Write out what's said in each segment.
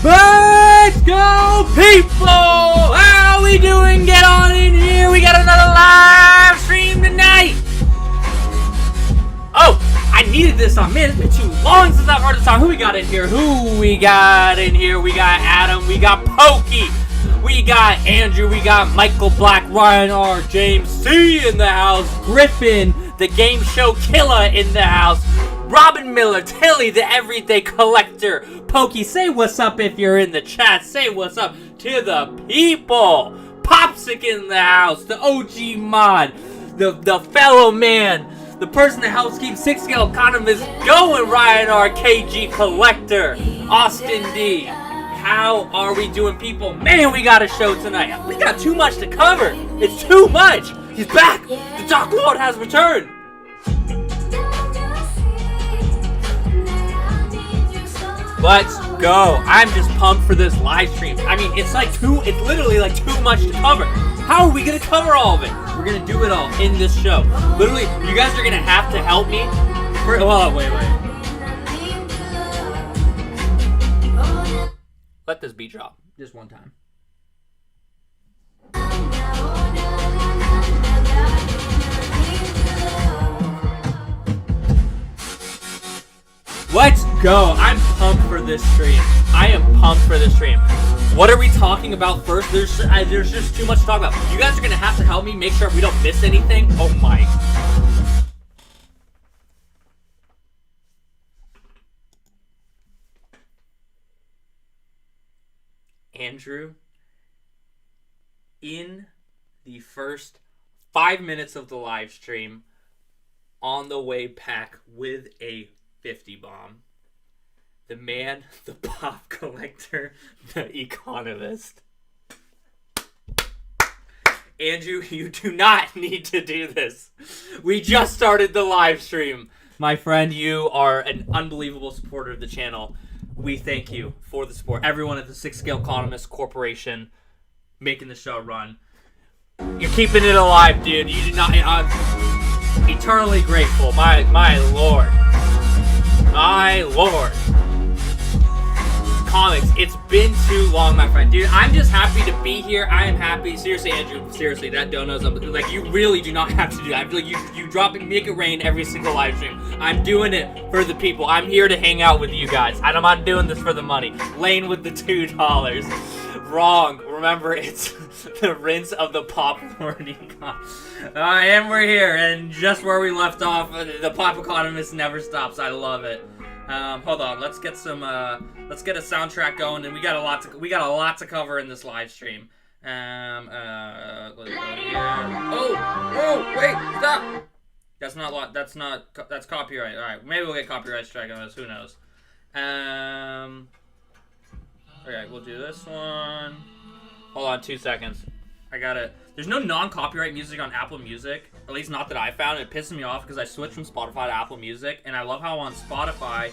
Let's go, people! How are we doing? Get on in here. We got another live stream tonight. Oh, I needed this song. Man, it's been too long since I've heard the song. Who we got in here? We got Adam. We got Pokey. We got Andrew. We got Michael Black, Ryan R, James C in the house. Griffin, the game show killer in the house. Robin Miller, Tilly, the everyday collector. Pokey, say what's up if you're in the chat. Say what's up to the people. Popsic in the house. The OG mod. The fellow man. The person that helps keep 6-scale economists going. Ryan R, KG collector. Austin D. How are we doing, people? Man, we got a show tonight. We got too much to cover. It's too much. He's back. The Dark Lord has returned. Let's go. I'm just pumped for this live stream. I mean, it's literally like too much to cover. How are we going to cover all of it? We're going to do it all in this show. Literally, you guys are going to have to help me. Wait. Let this beat drop. Just one time. Let's go. I'm pumped for this stream. I am pumped for this stream. What are we talking about first? There's just too much to talk about. You guys are going to have to help me make sure we don't miss anything. Oh my. Andrew, in the first 5 minutes of the live stream, on the way back with a 50 bomb. The man, the pop collector, the economist. Andrew, you do not need to do this. We just started the live stream. My friend, you are an unbelievable supporter of the channel. We thank you for the support. Everyone at the 6-Scale Economist Corporation making the show run. You're keeping it alive, dude. You did not. I'm eternally grateful. My lord. My lord. Comics, it's been too long, my friend. Dude, I'm just happy to be here. I am happy. Seriously, Andrew, seriously, that donuts, like, you really do not have to do that. I feel like you drop it, make it rain every single live stream. I'm doing it for the people. I'm here to hang out with you guys. I'm not doing this for the money. Lane with the $2. Wrong. Remember, it's the rinse of the Pop Lord econ. And we're here, and just where we left off, the Pop Economist never stops. I love it. Hold on, let's get a soundtrack going, and we got a lot to cover in this live stream. Let's go here. Oh, wait, stop! That's copyright. All right, maybe we'll get copyright strike on this. Who knows? Okay, we'll do this one. Hold on, 2 seconds. I got it. There's no non-copyright music on Apple Music, at least not that I found. It pisses me off because I switched from Spotify to Apple Music, and I love how on Spotify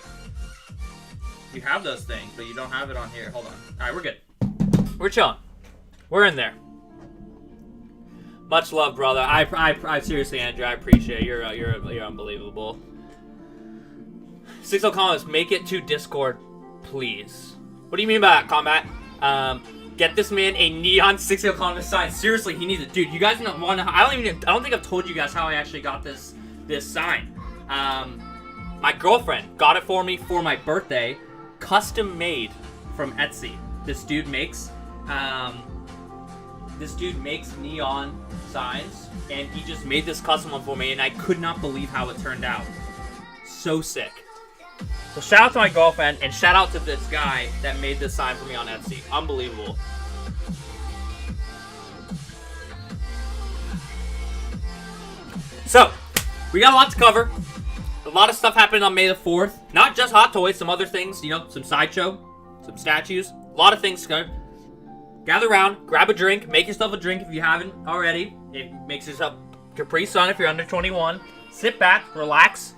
you have those things, but you don't have it on here. Hold on. All right, we're good. We're chilling. We're in there. Much love, brother. I seriously, Andrew, I appreciate it. You're unbelievable. 6-0 comments, make it to Discord, please. What do you mean by that, Combat? Get this man a neon 6-0 economist sign. Seriously, he needs it, dude. You guys don't want to. I don't think I've told you guys how I actually got this sign. My girlfriend got it for me for my birthday, custom made from Etsy. This dude makes neon signs, and he just made this custom one for me, and I could not believe how it turned out. So sick. So shout out to my girlfriend, and shout out to this guy that made this sign for me on Etsy. Unbelievable. So, we got a lot to cover. A lot of stuff happened on May the 4th. Not just Hot Toys, some other things, you know, some sideshow, some statues. A lot of things. Gather around, grab a drink, make yourself a drink if you haven't already. It makes yourself Capri Sun if you're under 21. Sit back, relax,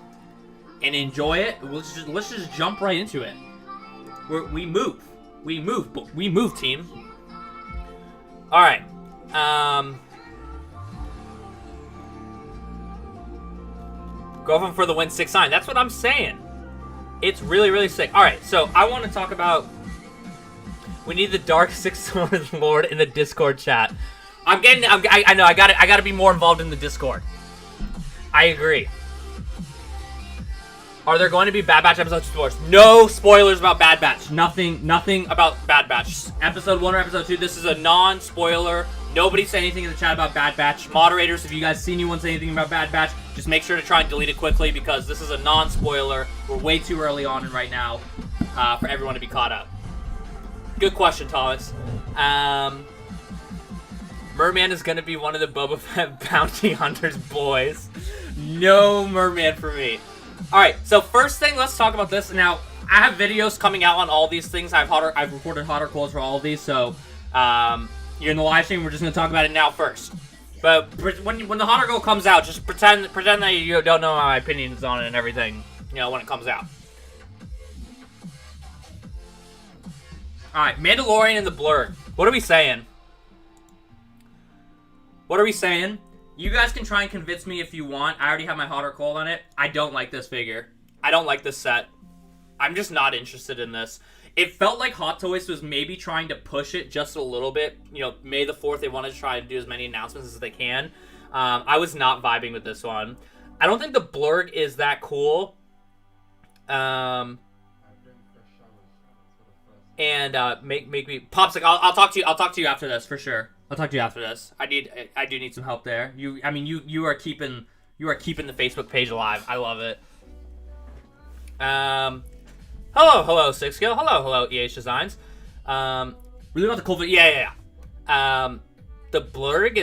and enjoy it. Let's just jump right into it. We move, team. All right. Go for the win 6-9. That's what I'm saying. It's really, really sick. All right, so I want to talk about. We need the Dark Six Swords Lord in the Discord chat. I know. I got to be more involved in the Discord. I agree. Are there going to be Bad Batch episode spoilers? No spoilers about Bad Batch. Nothing about Bad Batch. Episode 1 or episode 2. This is a non-spoiler. Nobody say anything in the chat about Bad Batch. Moderators, if you guys see anyone say anything about Bad Batch, just make sure to try and delete it quickly because this is a non-spoiler. We're way too early on and right now for everyone to be caught up. Good question, Thomas. Merman is going to be one of the Boba Fett bounty hunters boys. No Merman for me. Alright, so first thing, let's talk about this. Now, I have videos coming out on all these things. I've recorded hotter calls for all of these, so you're in the live stream. We're just going to talk about it now first. But when the hotter goal comes out, just pretend that you don't know my opinions on it and everything, you know, when it comes out. Alright, Mandalorian and the Blur. What are we saying? What are we saying? You guys can try and convince me if you want. I already have my hot or cold on it. I don't like this figure. I don't like this set. I'm just not interested in this. It felt like Hot Toys was maybe trying to push it just a little bit. You know, May the 4th, they wanted to try and do as many announcements as they can. I was not vibing with this one. I don't think the Blurg is that cool. And make me Popsicle. I'll talk to you. I'll talk to you after this for sure. I'll talk to you after this. I do need some help there. You are keeping the Facebook page alive. I love it. Hello, Six Skill. Hello, EH Designs. Really want the cool video. Yeah. The Blurg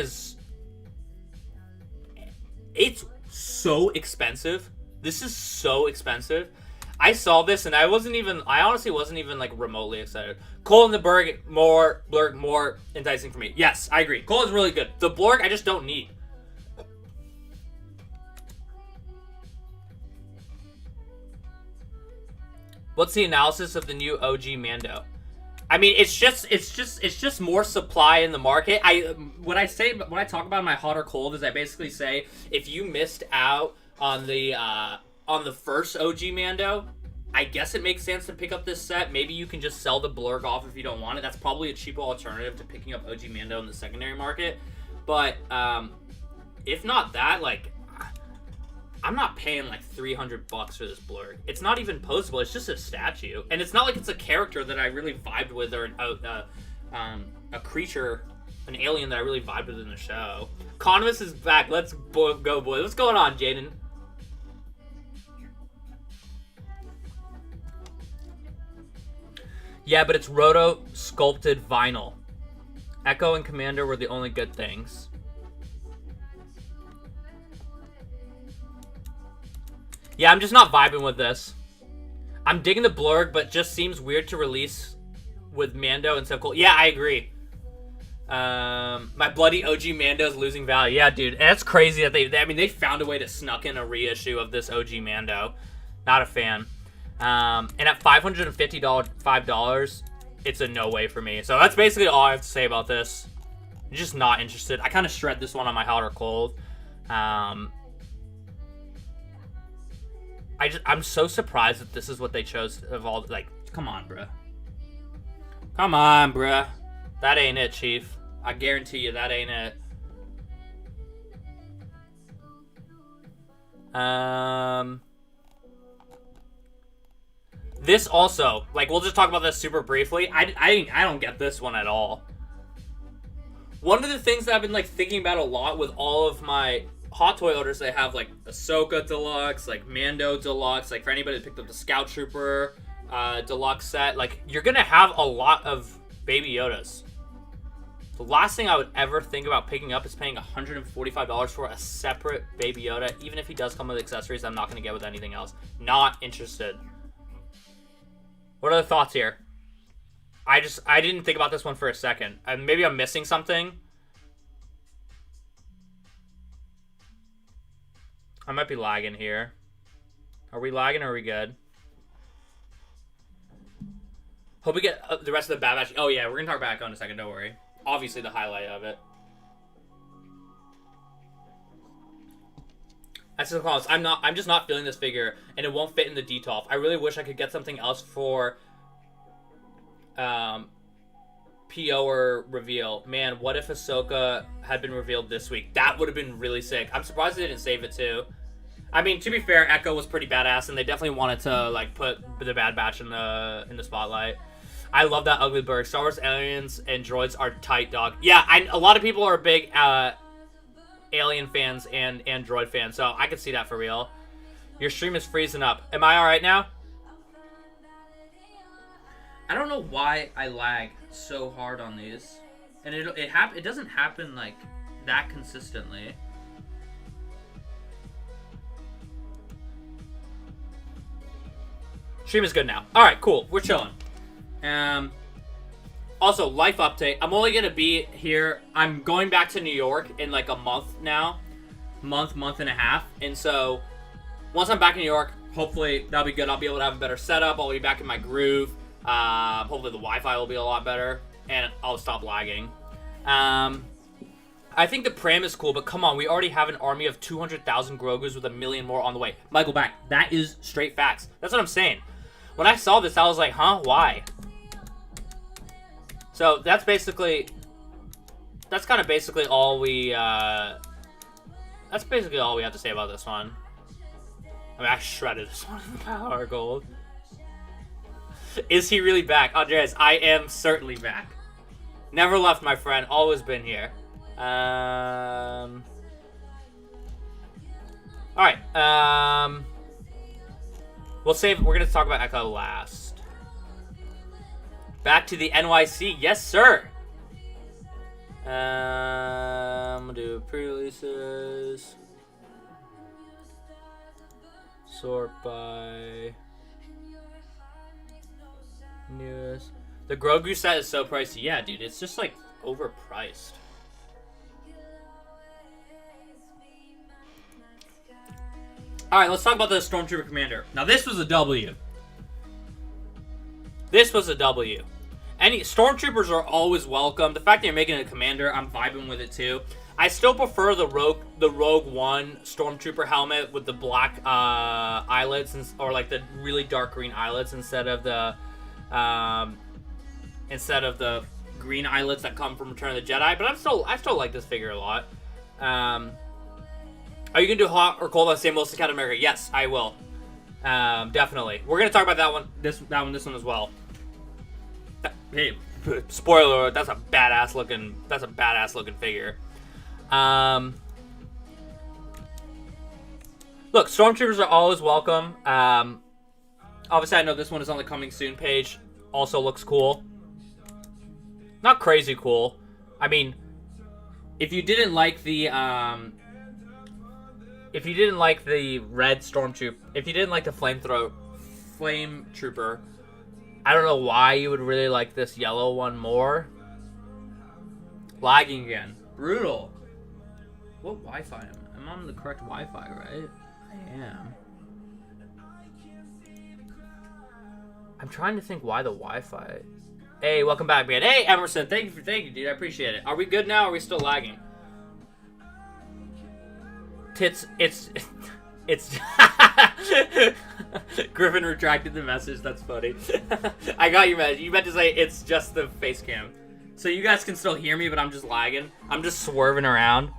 it's so expensive. This is so expensive. I saw this and I honestly wasn't even like remotely excited. Cole and the Blurg more enticing for me. Yes, I agree. Cole is really good. The Blurg I just don't need. What's the analysis of the new OG Mando? I mean, it's just more supply in the market. What I talk about in my hot or cold is I basically say if you missed out on the first OG Mando, I guess it makes sense to pick up this set. Maybe you can just sell the Blurg off if you don't want it. That's probably a cheaper alternative to picking up OG Mando in the secondary market. But if not that, like, I'm not paying like $300 for this Blurg. It's not even posable. It's just a statue, and it's not like it's a character that I really vibed with, or a creature, an alien that I really vibed with in the show. Economist is back. Let's go, boy. What's going on, Jaden? Yeah, but it's roto sculpted vinyl. Echo and Commander were the only good things. Yeah, I'm just not vibing with this. I'm digging the Blurg, but just seems weird to release with Mando instead of Cole. Yeah, I agree. My bloody OG Mando's losing value. Yeah, dude, that's crazy that they found a way to snuck in a reissue of this OG Mando. Not a fan. And at $555, it's a no way for me. So that's basically all I have to say about this. I'm just not interested. I kind of shred this one on my hot or cold. I'm so surprised that this is what they chose of all. Like, come on, bruh. Come on, bruh. That ain't it, Chief. I guarantee you that ain't it. This also, like, we'll just talk about this super briefly. I don't get this one at all. One of the things that I've been, like, thinking about a lot with all of my Hot Toy orders, they have, like, Ahsoka Deluxe, like, Mando Deluxe, like, for anybody that picked up the Scout Trooper Deluxe set, like, you're gonna have a lot of Baby Yodas. The last thing I would ever think about picking up is paying $145 for a separate Baby Yoda. Even if he does come with accessories, I'm not going to get with anything else. Not interested. What are the thoughts here? I didn't think about this one for a second. Maybe I'm missing something. I might be lagging here. Are we lagging or are we good? Hope we get the rest of the Bad Batch. Oh yeah, we're going to talk about Echo in a second, don't worry. Obviously the highlight of it. That's the cause. I'm just not feeling this figure, and it won't fit in the detolf. I really wish I could get something else for PO or reveal. Man, what if Ahsoka had been revealed this week? That would have been really sick. I'm surprised they didn't save it too. I mean, to be fair, Echo was pretty badass, and they definitely wanted to like put the Bad Batch in the spotlight. I love that ugly bird. Star Wars aliens and droids are tight, dog. Yeah, a lot of people are big alien fans and droid fans, so I can see that for real. Your stream is freezing up. Am I all right now? I don't know why I lag so hard on these, and it doesn't happen like that consistently. Stream is good now. All right, cool. We're chilling. Also, life update. I'm only gonna be here. I'm going back to New York in like a month now, month and a half. And so, once I'm back in New York, hopefully that'll be good. I'll be able to have a better setup. I'll be back in my groove. Hopefully the Wi-Fi will be a lot better, and I'll stop lagging. I think the Pram is cool, but come on, we already have an army of 200,000 Grogus with 1 million more on the way. Michael back. That is straight facts. That's what I'm saying. When I saw this, I was like, huh? Why? So that's kind of basically all we, that's basically all we have to say about this one. I mean, I shredded this one in Power Gold. Is he really back? Andreas, I am certainly back. Never left, my friend. Always been here. Alright, we're gonna talk about Echo last. Back to the NYC, yes sir. I'm gonna do pre-releases. Sort by newest. The Grogu set is so pricey. Yeah, dude, it's just like overpriced. Alright, let's talk about the Stormtrooper Commander. Now, this was a W. This was a W. Any Stormtroopers are always welcome. The fact that you're making it a Commander, I'm vibing with it too. I still prefer the Rogue One Stormtrooper helmet with the black eyelets, or like the really dark green eyelets instead of the green eyelets that come from Return of the Jedi. But I still like this figure a lot. Are you gonna do hot or cold on the same list as Captain America? Yes, I will. Definitely. We're gonna talk about that one, this one as well. Hey, spoiler alert, that's a badass looking figure. Look, Stormtroopers are always welcome. Obviously I know this one is on the coming soon page. Also looks cool. Not crazy cool. I mean, if you didn't like the red Stormtrooper, if you didn't like the Flame Trooper, I don't know why you would really like this yellow one more. Lagging again. Brutal. What Wi-Fi am I? I'm on the correct Wi-Fi, right? I am. I'm trying to think why the Wi-Fi. Hey, welcome back, man. Hey, Emerson, thank you, dude. I appreciate it. Are we good now? Or are we still lagging? It's Griffin retracted the message. That's funny. I got your message. You meant to say it's just the face cam. So you guys can still hear me, but I'm just lagging. I'm just swerving around.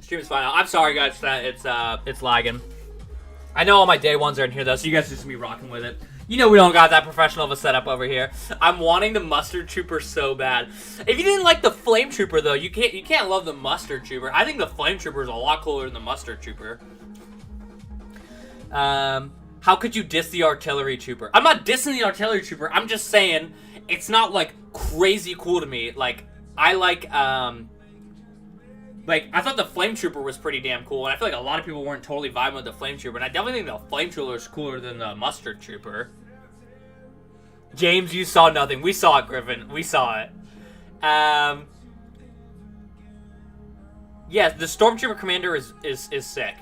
Stream is fine. I'm sorry, guys, that it's lagging. I know all my day ones are in here though, so you guys just be rocking with it. You know we don't got that professional of a setup over here. I'm wanting the Mustard Trooper so bad. If you didn't like the Flame Trooper though, you can't love the Mustard Trooper. I think the Flame Trooper is a lot cooler than the Mustard Trooper. How could you diss the artillery trooper? I'm not dissing the artillery trooper. I'm just saying it's not like crazy cool to me. Like I thought the flame trooper was pretty damn cool, and I feel like a lot of people weren't totally vibing with the flame trooper, and I definitely think the flame trooper is cooler than the mustard trooper. James, you saw nothing. We saw it, Griffin. We saw it. Yeah, the Stormtrooper Commander is sick.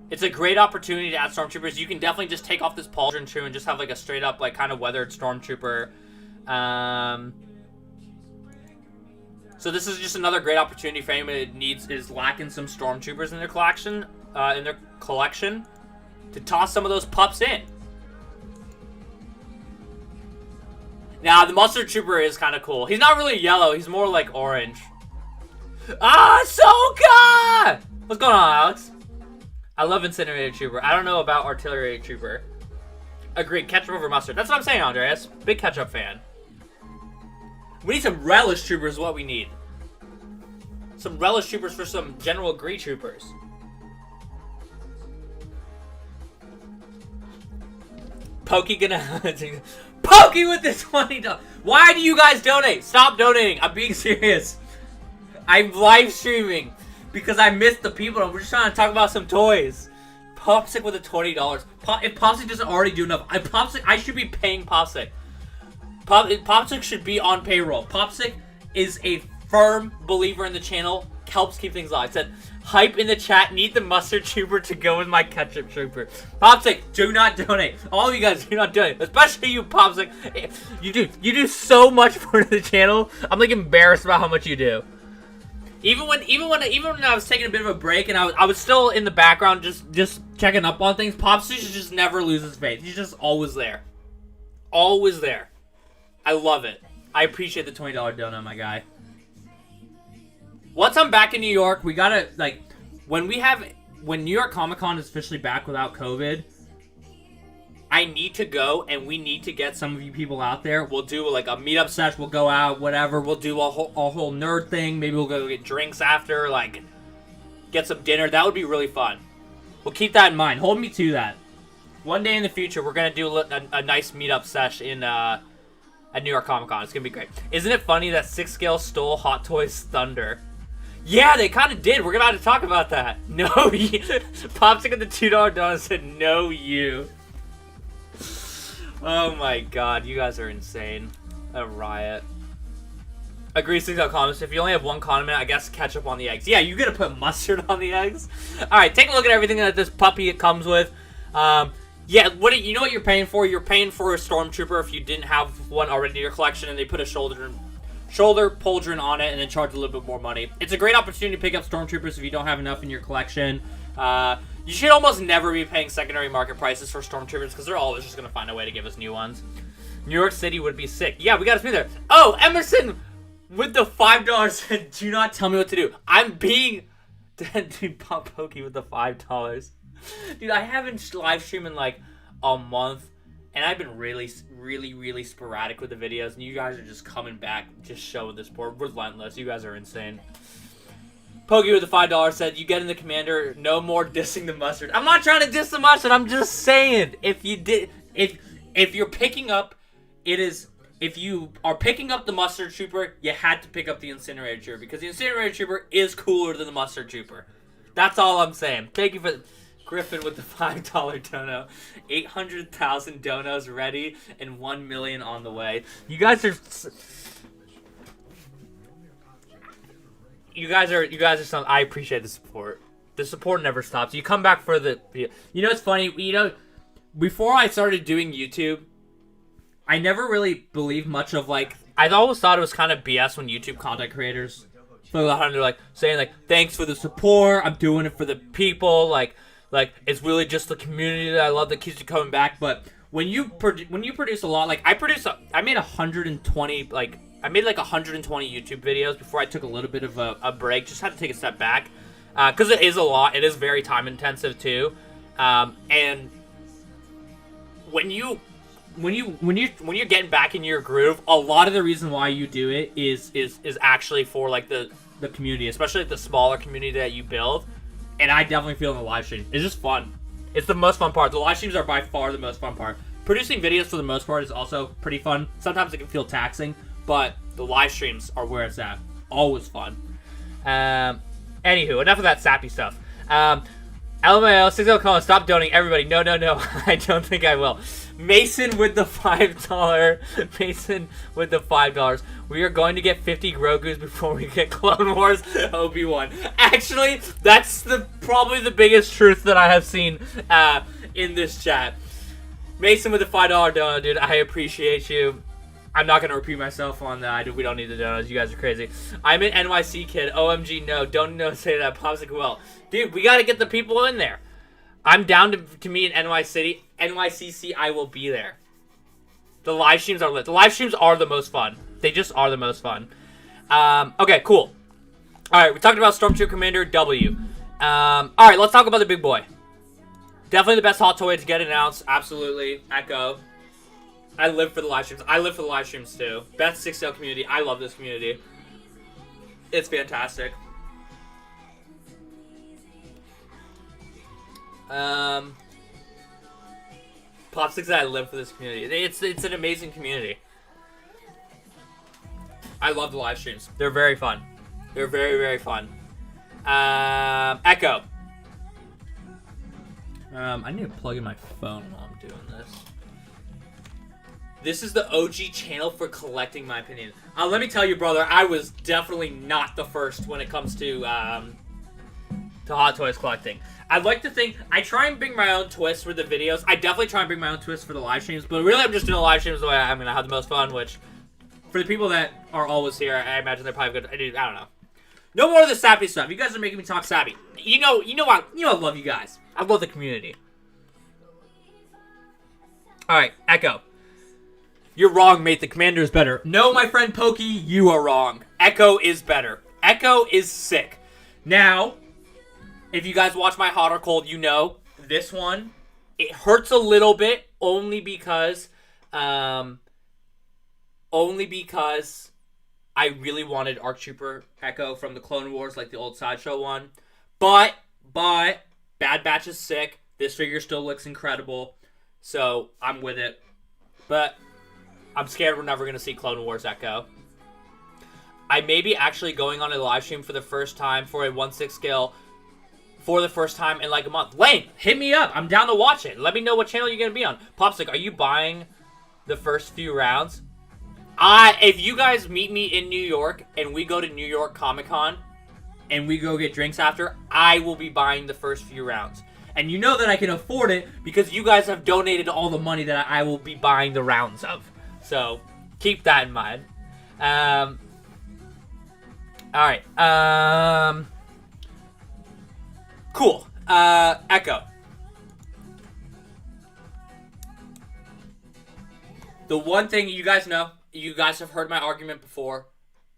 It's a great opportunity to add Stormtroopers. You can definitely just take off this pauldron too and just have like a straight up like kind of weathered Stormtrooper. So this is just another great opportunity for anybody that is lacking some Stormtroopers in their collection, to toss some of those pups in. Now the Mustard Trooper is kind of cool. He's not really yellow. He's more like orange. Ahsoka! What's going on, Alex? I love Incinerator Trooper. I don't know about Artillery Trooper. Agreed. Ketchup over mustard. That's what I'm saying, Andreas. Big ketchup fan. We need some Relish Troopers is what we need. Some Relish Troopers for some General Gree Troopers. Pokey gonna... Pokey with the $20. Why do you guys donate? Stop donating. I'm being serious. I'm live streaming. Because I missed the people and we're just trying to talk about some toys. Popsick with the $20. If Popsick doesn't already do enough, I should be paying Popsick. Popsick should be on payroll. Popsick is a firm believer in the channel. Helps keep things alive. Said, hype in the chat, need the mustard trooper to go with my ketchup trooper. Popsick, do not donate. All of you guys do not donate. Especially you, Popsick. You do so much for the channel. I'm like embarrassed about how much you do. Even when I was taking a bit of a break and I was still in the background just checking up on things, Popsick just never loses faith. He's just always there. Always there. I love it. I appreciate the $20 donut, my guy. Once I'm back in New York, we gotta, like, when New York Comic Con is officially back without COVID, I need to go, and we need to get some of you people out there. We'll do, like, a meetup session. We'll go out, whatever. We'll do a whole nerd thing. Maybe we'll go get drinks after, like, get some dinner. That would be really fun. We'll keep that in mind. Hold me to that. One day in the future, we're going to do a nice meetup sesh at New York Comic Con. It's going to be great. Isn't it funny that 6-Scale stole Hot Toys Thunder? Yeah, they kind of did. We're about to talk about that. No, you. Popsick at the $2 donut said, no, you. Oh my god, you guys are insane. A riot. Agree, 6 comments. If you only have one condiment, I guess ketchup on the eggs. Yeah, you gotta put mustard on the eggs. Alright, take a look at everything that this puppy comes with. Yeah, you know what you're paying for? You're paying for a Stormtrooper if you didn't have one already in your collection and they put a shoulder pauldron on it and then charge a little bit more money. It's a great opportunity to pick up Stormtroopers if you don't have enough in your collection. You should almost never be paying secondary market prices for Stormtroopers because they're always just going to find a way to give us new ones. New York City would be sick. Yeah, we got to be there. Oh, Emerson with the $5 said, do not tell me what to do. I'm being... Dude, Pop Pokey with the $5. Dude, I haven't live streamed in like a month. And I've been really sporadic with the videos. And you guys are just coming back, just showing this support. Relentless. You guys are insane. Pokey with the $5 said, you get in the commander, no more dissing the mustard. I'm not trying to diss the mustard, I'm just saying, if you're picking up, if you are picking up the mustard trooper, you had to pick up the incinerator trooper, because the incinerator trooper is cooler than the mustard trooper. That's all I'm saying. Thank you for Griffin with the $5 dono. 800,000 donos ready, and 1 million on the way. You guys are some. I appreciate the support. The support never stops. You come back for the. You know, it's funny. Before I started doing YouTube, I never really believed much of like. I always thought it was kind of BS when YouTube content creators, they're like saying like, "Thanks for the support. I'm doing it for the people." Like it's really just the community that I love that keeps you coming back. But when you produce a lot, like I made 120 like. I made like 120 YouTube videos before I took a little bit of a break. Just had to take a step back because it is a lot. It is very time intensive too. And when you're getting back in your groove, a lot of the reason why you do it is actually for like the community, especially like the smaller community that you build. And I definitely feel in the live stream. It's just fun. It's the most fun part. The live streams are by far the most fun part. Producing videos for the most part is also pretty fun. Sometimes it can feel taxing, but the live streams are where it's at. Always fun. Anywho, enough of that sappy stuff. LMAO, 6 Colin, stop donating. Everybody, no. I don't think I will. Mason with the $5. Mason with the $5. We are going to get 50 Grogus before we get Clone Wars Obi-Wan. Actually, that's probably the biggest truth that I have seen in this chat. Mason with the $5 donut, dude. I appreciate you. I'm not going to repeat myself on that. We don't need the donuts. You guys are crazy. I'm an NYC kid. OMG, no. Don't say that. Popsicle will. Dude, we got to get the people in there. I'm down to meet in NYCC. I will be there. The live streams are lit. The live streams are the most fun. They just are the most fun. Okay, cool. All right, we talked about Stormtrooper Commander W. All right, let's talk about the big boy. Definitely the best hot toy to get announced. Absolutely. Echo. I live for the live streams. I live for the live streams too. Best 6L community. I love this community. It's fantastic. Pop 6, I live for this community. It's an amazing community. I love the live streams. They're very fun. They're very, very fun. Echo. I need to plug in my phone while I'm doing this. This is the OG channel for collecting, my opinion. Let me tell you, brother, I was definitely not the first when it comes to Hot Toys collecting. I'd like to think, I try and bring my own twist for the videos. I definitely try and bring my own twist for the live streams, but really I'm just doing the live streams the way I'm going to have the most fun, which, for the people that are always here, I imagine they're probably good. I don't know. No more of the sappy stuff. You guys are making me talk sappy. You know I love you guys. I love the community. Alright, Echo. You're wrong, mate. The commander is better. No, my friend Pokey, you are wrong. Echo is better. Echo is sick. Now, if you guys watch my hot or cold, you know this one, it hurts a little bit only because I really wanted ARC Trooper Echo from the Clone Wars, like the old Sideshow one. But Bad Batch is sick. This figure still looks incredible. So I'm with it. But I'm scared we're never going to see Clone Wars Echo. I may be actually going on a live stream for the first time for a 1/6 scale for the first time in like a month. Lane, hit me up. I'm down to watch it. Let me know what channel you're going to be on. Popsicle, are you buying the first few rounds? If you guys meet me in New York and we go to New York Comic Con and we go get drinks after, I will be buying the first few rounds. And you know that I can afford it because you guys have donated all the money that I will be buying the rounds of. So, keep that in mind. Alright. Cool. Echo. The one thing you guys know, you guys have heard my argument before,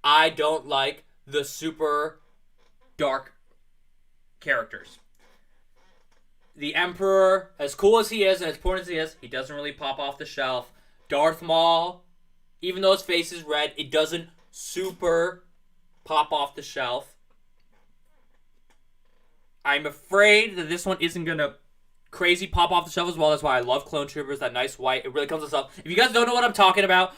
I don't like the super dark characters. The Emperor, as cool as he is and as important as he is, he doesn't really pop off the shelf. Darth Maul, even though his face is red, it doesn't super pop off the shelf. I'm afraid that this one isn't going to crazy pop off the shelf as well. That's why I love Clone Troopers, that nice white. It really comes with stuff. If you guys don't know what I'm talking about,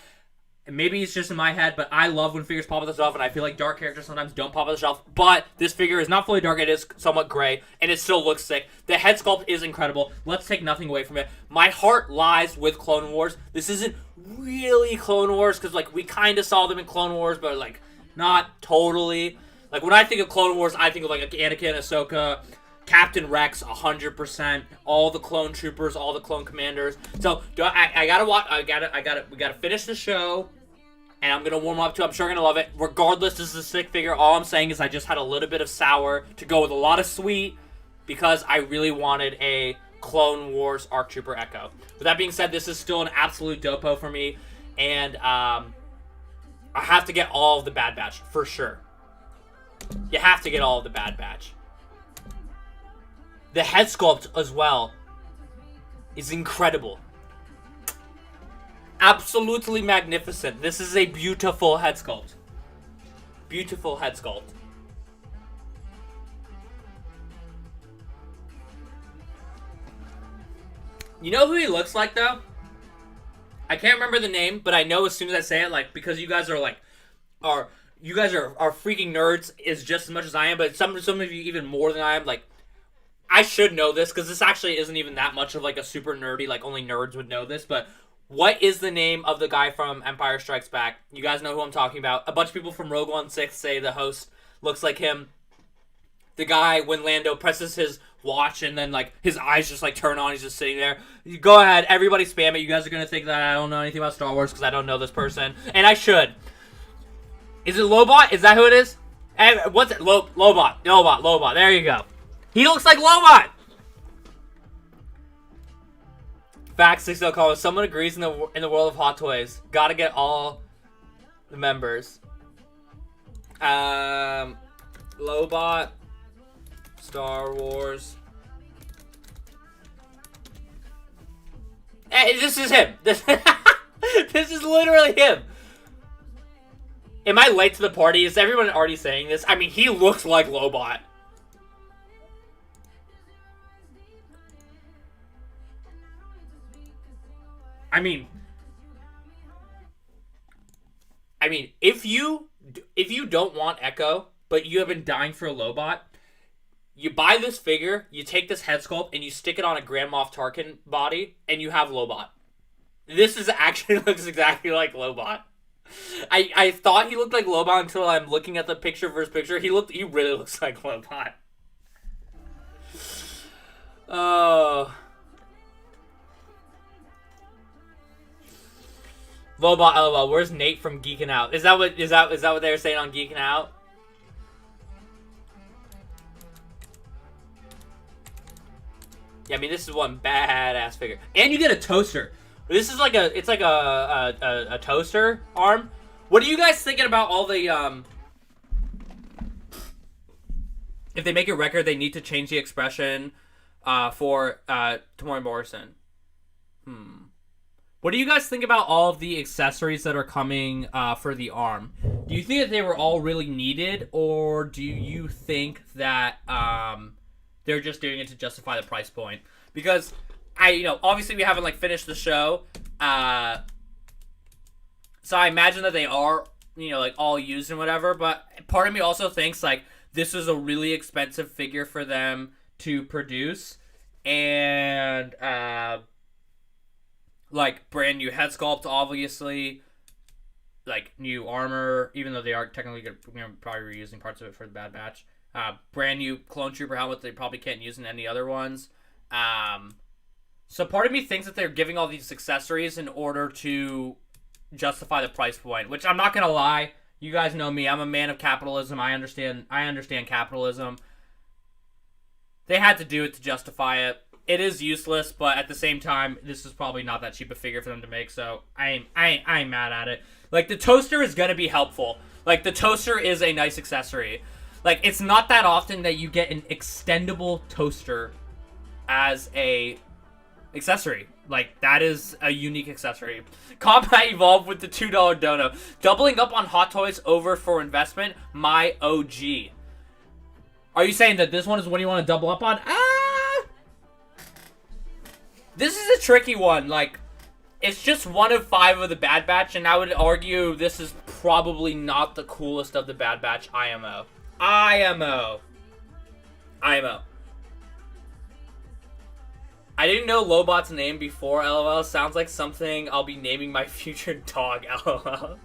and maybe it's just in my head, but I love when figures pop off the shelf, and I feel like dark characters sometimes don't pop off the shelf. But this figure is not fully dark. It is somewhat gray, and it still looks sick. The head sculpt is incredible. Let's take nothing away from it. My heart lies with Clone Wars. This isn't really Clone Wars, because, like, we kind of saw them in Clone Wars, but, like, not totally. Like, when I think of Clone Wars, I think of, like, Anakin, Ahsoka, Captain Rex, 100%, all the clone troopers, all the clone commanders. So, I gotta watch, we gotta finish the show, and I'm gonna warm up to it. I'm sure I'm gonna love it. Regardless, this is a sick figure. All I'm saying is I just had a little bit of sour to go with a lot of sweet, because I really wanted a Clone Wars ARC Trooper Echo. With that being said, this is still an absolute dopo for me, and I have to get all of the Bad Batch, for sure. You have to get all of the Bad Batch. The head sculpt as well is incredible. Absolutely magnificent. This is a beautiful head sculpt. Beautiful head sculpt. You know who he looks like, though? I can't remember the name, but I know as soon as I say it, like, because you guys are, like, you guys are freaking nerds is just as much as I am, but some of you even more than I am, like, I should know this, because this actually isn't even that much of, like, a super nerdy, like, only nerds would know this, but what is the name of the guy from Empire Strikes Back? You guys know who I'm talking about. A bunch of people from Rogue One 6 say the host looks like him. The guy, when Lando presses his watch and then, like, his eyes just, like, turn on, he's just sitting there. You go ahead, everybody spam it. You guys are going to think that I don't know anything about Star Wars because I don't know this person. And I should. Is it Lobot? Is that who it is? What's it? Lobot. There you go. He looks like Lobot! Facts, 6 call. Someone agrees in the world of Hot Toys. Gotta get all the members. Lobot. Star Wars. Hey, this is him. This is literally him. Am I late to the party? Is everyone already saying this? I mean, he looks like Lobot. I mean, if you don't want Echo, but you have been dying for a Lobot, you buy this figure, you take this head sculpt, and you stick it on a Grand Moff Tarkin body, and you have Lobot. This is actually looks exactly like Lobot. I thought he looked like Lobot until I'm looking at the picture versus picture. He really looks like Lobot. Oh. Lobot, LOL. Where's Nate from Geeking Out? Is that what they were saying on Geeking Out? Yeah, I mean, this is one badass figure, and you get a toaster. This is like a toaster arm. What are you guys thinking about all the If they make a record, they need to change the expression for Tamora Morrison. What do you guys think about all of the accessories that are coming for the arm? Do you think that they were all really needed, or do you think that they're just doing it to justify the price point? Because obviously we haven't finished the show, so I imagine that they are all used and whatever. But part of me also thinks this is a really expensive figure for them to produce, and brand new head sculpt, obviously, new armor, even though they are technically probably reusing parts of it for the Bad Batch. Brand new clone trooper helmet they probably can't use in any other ones. So part of me thinks that they're giving all these accessories in order to justify the price point, which I'm not gonna lie. You guys know me. I'm a man of capitalism. I understand capitalism. They had to do it to justify it. It is useless, but at the same time, this is probably not that cheap a figure for them to make, so I ain't mad at it. The toaster is gonna be helpful. The toaster is a nice accessory. It's not that often that you get an extendable toaster as a accessory. That is a unique accessory. Combat evolved with the $2 dono. Doubling up on Hot Toys over for investment, my OG. Are you saying that this one is what you want to double up on? This is a tricky one. It's just one of 5 of the Bad Batch, and I would argue this is probably not the coolest of the Bad Batch IMO. I didn't know Lobot's name before, LOL. Sounds like something I'll be naming my future dog, LOL.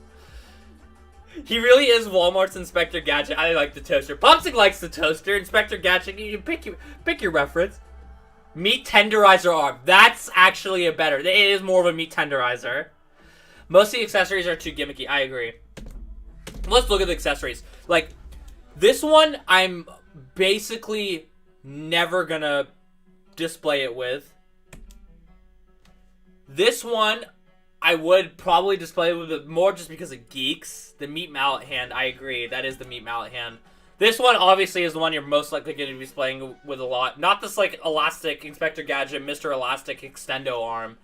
He really is Walmart's Inspector Gadget. I like the toaster. Popsicle likes the toaster. Inspector Gadget, you can pick your reference. Meat tenderizer arm. That's actually a better. It is more of a meat tenderizer. Most of the accessories are too gimmicky. I agree. Let's look at the accessories. This one, I'm basically never gonna display it with. This one, I would probably display it with more just because of geeks. The meat mallet hand, I agree. That is the meat mallet hand. This one, obviously, is the one you're most likely going to be displaying with a lot. Not this, elastic Inspector Gadget, Mr. Elastic Extendo arm.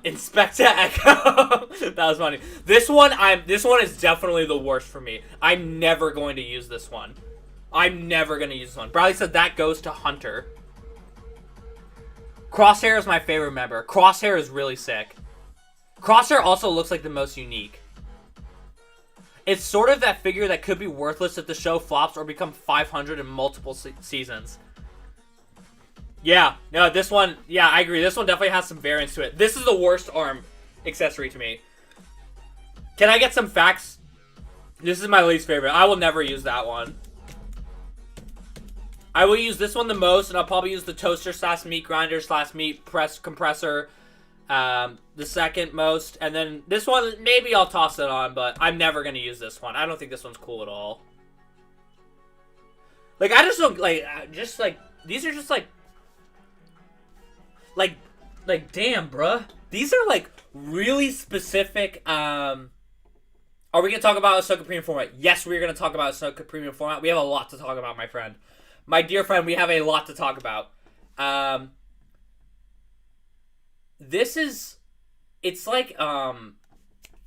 Inspector Echo. That was funny. This one is definitely the worst for me. I'm never going to use this one. Bradley said that goes to Hunter. Crosshair is my favorite member. Crosshair is really sick. Crosshair also looks like the most unique. It's sort of that figure that could be worthless if the show flops or become 500 in multiple seasons. Yeah, no, this one, yeah, I agree. This one definitely has some variance to it. This is the worst arm accessory to me. Can I get some facts? This is my least favorite. I will never use that one. I will use this one the most, and I'll probably use the toaster slash meat grinder slash meat press compressor the second most. And then this one, maybe I'll toss it on, but I'm never going to use this one. I don't think this one's cool at all. Like, I just don't, like, these are just, like, damn, bruh. These are, like, really specific, Are we going to talk about Ahsoka Premium Format? Yes, we're going to talk about Ahsoka Premium Format. We have a lot to talk about, my friend. My dear friend, we have a lot to talk about. This is... It's like,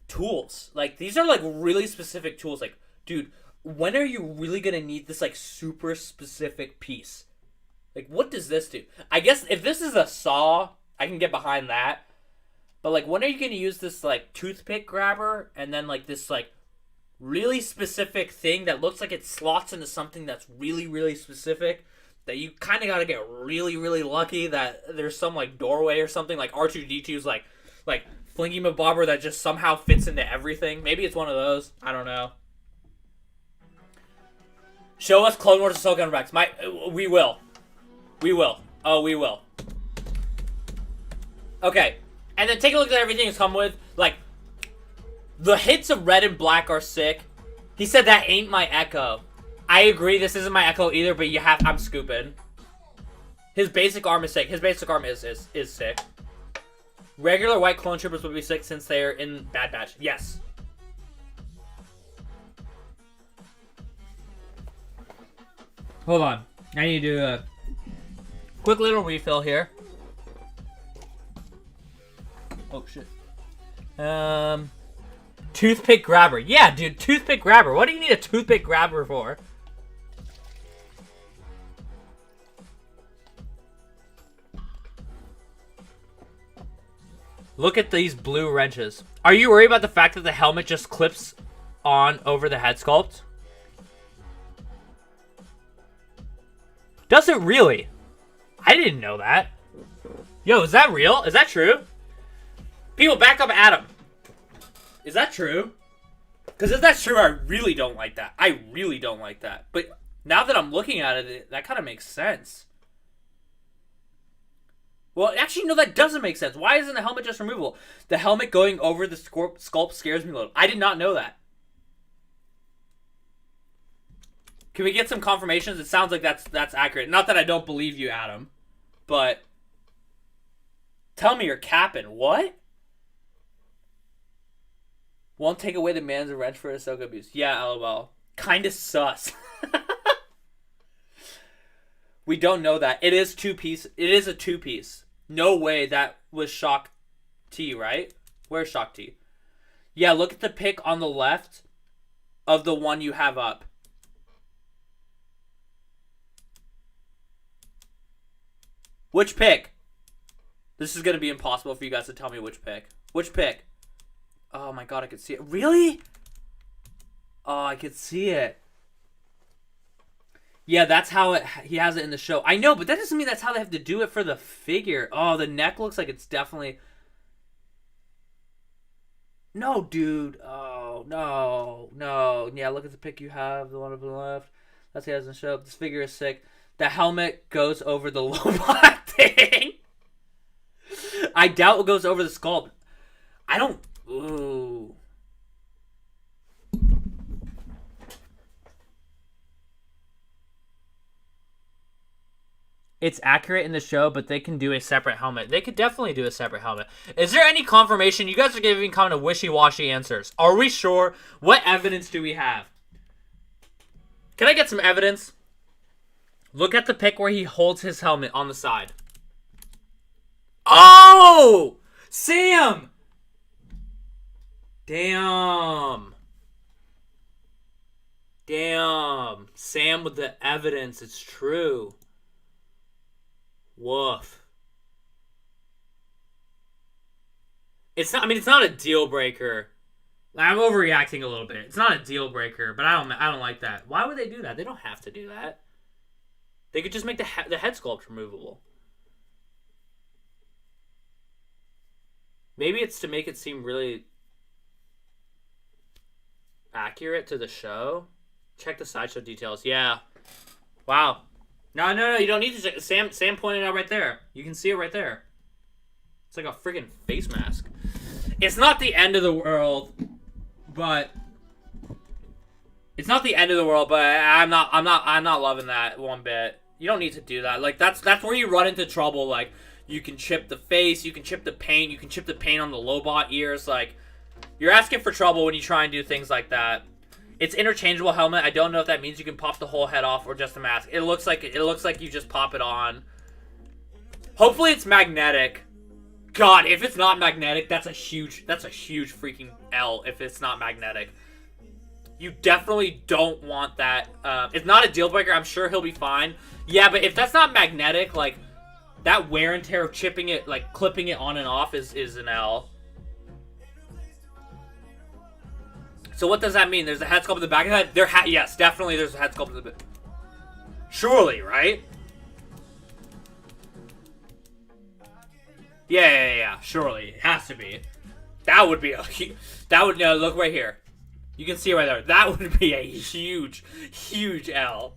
tools. Like, these are, like, really specific tools. Like, dude, when are you really going to need this, like, super specific piece? Like, what does this do? I guess if this is a saw, I can get behind that. But, like, when are you going to use this, like, toothpick grabber and then, like, this, like, really specific thing that looks like it slots into something that's really, really specific that you kind of got to get really, really lucky that there's some, like, doorway or something, like R2-D2's, like Flingy Mabobber that just somehow fits into everything. Maybe it's one of those. I don't know. Show us Clone Wars Ahsoka and Rex. We will. We will. Oh, we will. Okay. And then take a look at everything it's come with. Like, the hits of red and black are sick. He said that ain't my Echo. I agree, this isn't my Echo either, but I'm scooping. His basic arm is sick. His basic arm is sick. Regular white clone troopers would be sick since they're in Bad Batch. Yes. Hold on. I need to do a quick little refill here. Oh, shit. Toothpick grabber. Yeah, dude, toothpick grabber. What do you need a toothpick grabber for? Look at these blue wrenches. Are you worried about the fact that the helmet just clips on over the head sculpt? Does it really? I didn't know that. Yo, is that real? Is that true? People, back up Adam. Is that true? Because if that's true, I really don't like that. I really don't like that. But now that I'm looking at it, that kind of makes sense. Well, actually, no, that doesn't make sense. Why isn't the helmet just removable? The helmet going over the sculpt scares me a little. I did not know that. Can we get some confirmations? It sounds like that's accurate. Not that I don't believe you, Adam. But tell me you're capping. What? Won't take away the man's wrench for Ahsoka abuse. Yeah, LOL. Kinda sus. We don't know that. It is two-piece. It is a two-piece. No way that was Shock T, right? Where's Shock T? Yeah, look at the pic on the left of the one you have up. Which pic? This is going to be impossible for you guys to tell me which pic. Which pic? Oh my god, I could see it. Really? Oh, I could see it. Yeah, that's how he has it in the show. I know, but that doesn't mean that's how they have to do it for the figure. Oh, the neck looks like it's definitely... No, dude. Oh, no. No. Yeah, look at the pic you have. The one up on the left. That's how he has in the show. This figure is sick. The helmet goes over the low black thing. I doubt it goes over the sculpt. I don't... Ooh. It's accurate in the show, but they can do a separate helmet. They could definitely do a separate helmet. Is there any confirmation? You guys are giving kind of wishy-washy answers. Are we sure? What evidence do we have? Can I get some evidence? Look at the pic where he holds his helmet on the side. Oh! Sam! Damn. Damn. Sam with the evidence. It's true. Woof. It's not. I mean, it's not a deal breaker. I'm overreacting a little bit. It's not a deal breaker, but I don't like that. Why would they do that? They don't have to do that. They could just make the head sculpt removable. Maybe it's to make it seem really accurate to the show. Check the sideshow details. Yeah. Wow. No. You don't need to check. Sam pointed out right there. You can see it right there. It's like a freaking face mask. It's not the end of the world, but I'm not loving that one bit. You don't need to do that. Like that's where you run into trouble. Like you can chip the face, you can chip the paint, you can chip the paint on the Lobot ears. Like you're asking for trouble when you try and do things like that. It's interchangeable helmet. I don't know if that means you can pop the whole head off or just the mask. It looks like you just pop it on. Hopefully it's magnetic. God, if it's not magnetic, that's a huge freaking L if it's not magnetic. You definitely don't want that. It's not a deal breaker. I'm sure he'll be fine. Yeah, but if that's not magnetic, like, that wear and tear of chipping it, like, clipping it on and off is an L. So what does that mean? There's a head sculpt in the back of the head? Yes, definitely there's a head sculpt in the back. Surely, right? Yeah. Surely. It has to be. That would be a... no, look right here. You can see right there. That would be a huge L.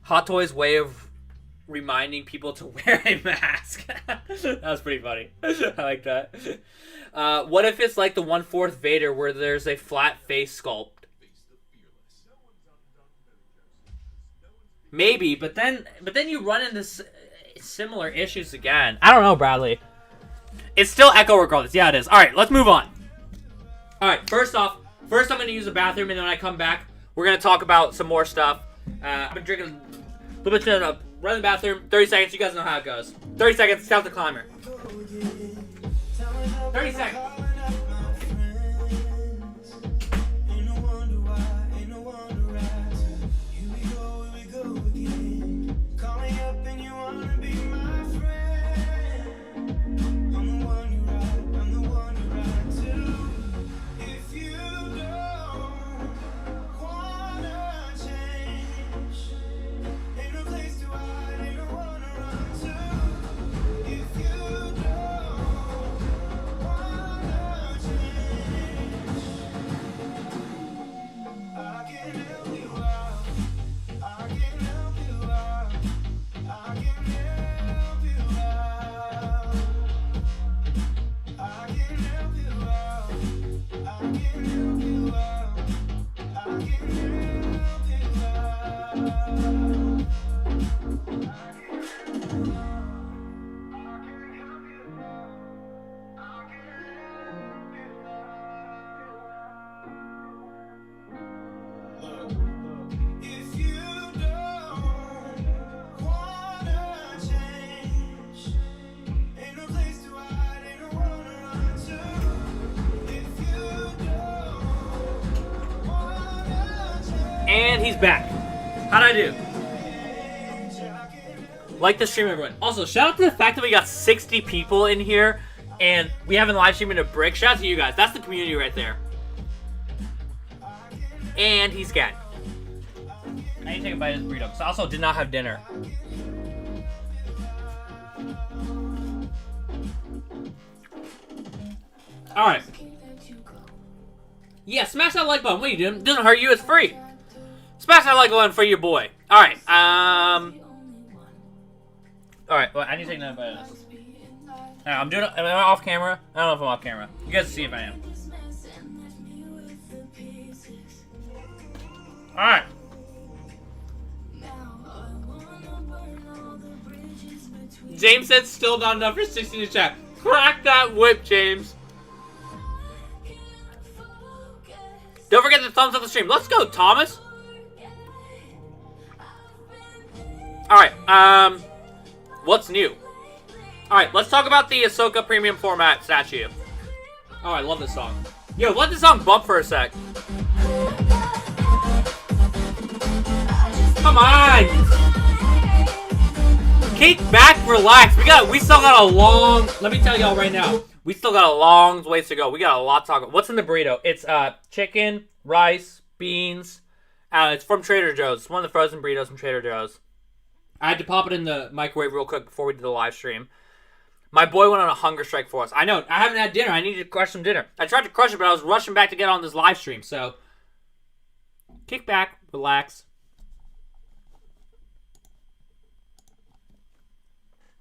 Hot Toys' way of reminding people to wear a mask. That was pretty funny. I like that. What if it's like the 1/4 Vader where there's a flat face sculpt? Maybe, but then you run into similar issues again. I don't know, Bradley. It's still Echo regardless. Yeah, it is. All right, let's move on. All right, first I'm going to use the bathroom, and then when I come back, we're going to talk about some more stuff. I've been drinking a little bit of run to the bathroom. 30 seconds. You guys know how it goes. 30 seconds. Count the climber. 30 seconds. And he's back. How'd I do? Like the stream, everyone. Also, shout out to the fact that we got 60 people in here and we haven't live streaming a brick. Shout out to you guys. That's the community right there. And he's scat. I need to take a bite of this burrito because I also did not have dinner. Alright. Yeah, smash that like button. What are you doing? It doesn't hurt you. It's free. Smash that like button for your boy. Alright, Alright, well, I need to take another bite of this. Alright, I'm doing it. Am I off camera? I don't know if I'm off camera. You guys see if I am. Alright. James said still not enough for 16 to chat. Crack that whip, James. Don't forget to thumbs up the stream. Let's go, Thomas. Alright, what's new? Alright, let's talk about the Ahsoka premium format statue. Oh, I love this song. Yo, let this song bump for a sec. Come on! Kick back, relax. We still got a long. Let me tell y'all right now. We still got a long ways to go. We got a lot to talk about. What's in the burrito? It's chicken, rice, beans. It's from Trader Joe's. It's one of the frozen burritos from Trader Joe's. I had to pop it in the microwave real quick before we did the live stream. My boy went on a hunger strike for us. I know. I haven't had dinner. I needed to crush some dinner. I tried to crush it, but I was rushing back to get on this live stream. So, kick back, relax.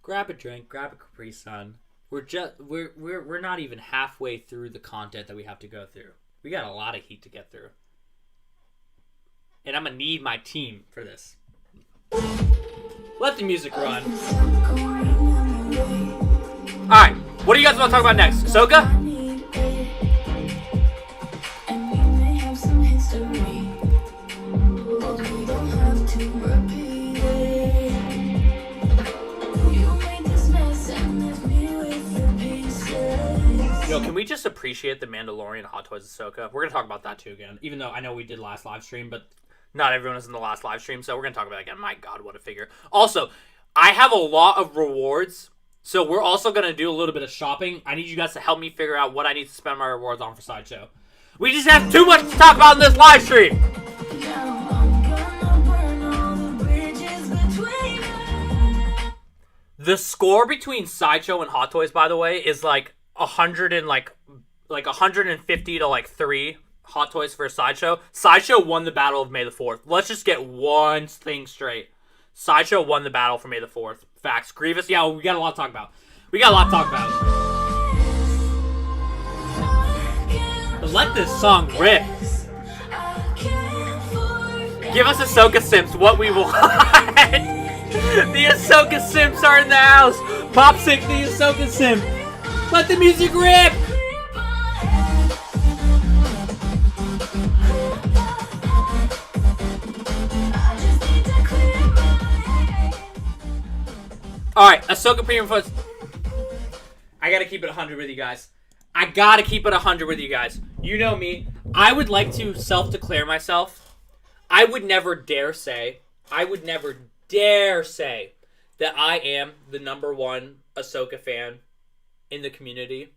Grab a drink, grab a Capri Sun. We're not even halfway through the content that we have to go through. We got a lot of heat to get through. And I'm gonna need my team for this. Let the music run. Alright, what do you guys want to talk about next? Ahsoka? Yo, can we just appreciate the Mandalorian Hot Toys Ahsoka? We're going to talk about that too again. Even though I know we did last live stream, but not everyone was in the last live stream, so we're going to talk about it again. My God, what a figure. Also, I have a lot of rewards, so we're also going to do a little bit of shopping. I need you guys to help me figure out what I need to spend my rewards on for Sideshow. We just have too much to talk about in this live stream. The score between Sideshow and Hot Toys, by the way, is like 100 and like 150 to like 3 Hot Toys for a Sideshow. Sideshow won the battle of May the 4th. Let's just get one thing straight. Sideshow won the battle for May the 4th. Facts. Grievous, yeah, we got a lot to talk about. But let this song rip. Give us Ahsoka Simps, what we want. The Ahsoka Simps are in the house. Popsick, the Ahsoka Simp. Let the music rip. Alright, Ahsoka Premium Foods. I gotta keep it 100 with you guys. You know me. I would like to self-declare myself. I would never dare say that I am the #1 Ahsoka fan in the community.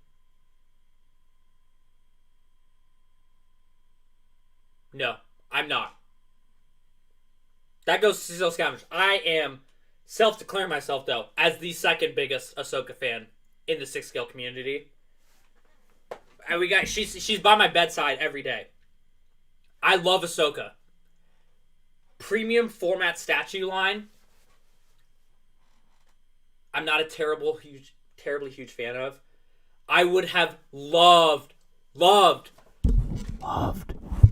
No, I'm not. That goes to Sizzle Scavengers. I am self-declaring myself, though, as the second biggest Ahsoka fan in the 6-scale community. And she's by my bedside every day. I love Ahsoka. Premium format statue line, I'm not a terribly huge fan of. I would have loved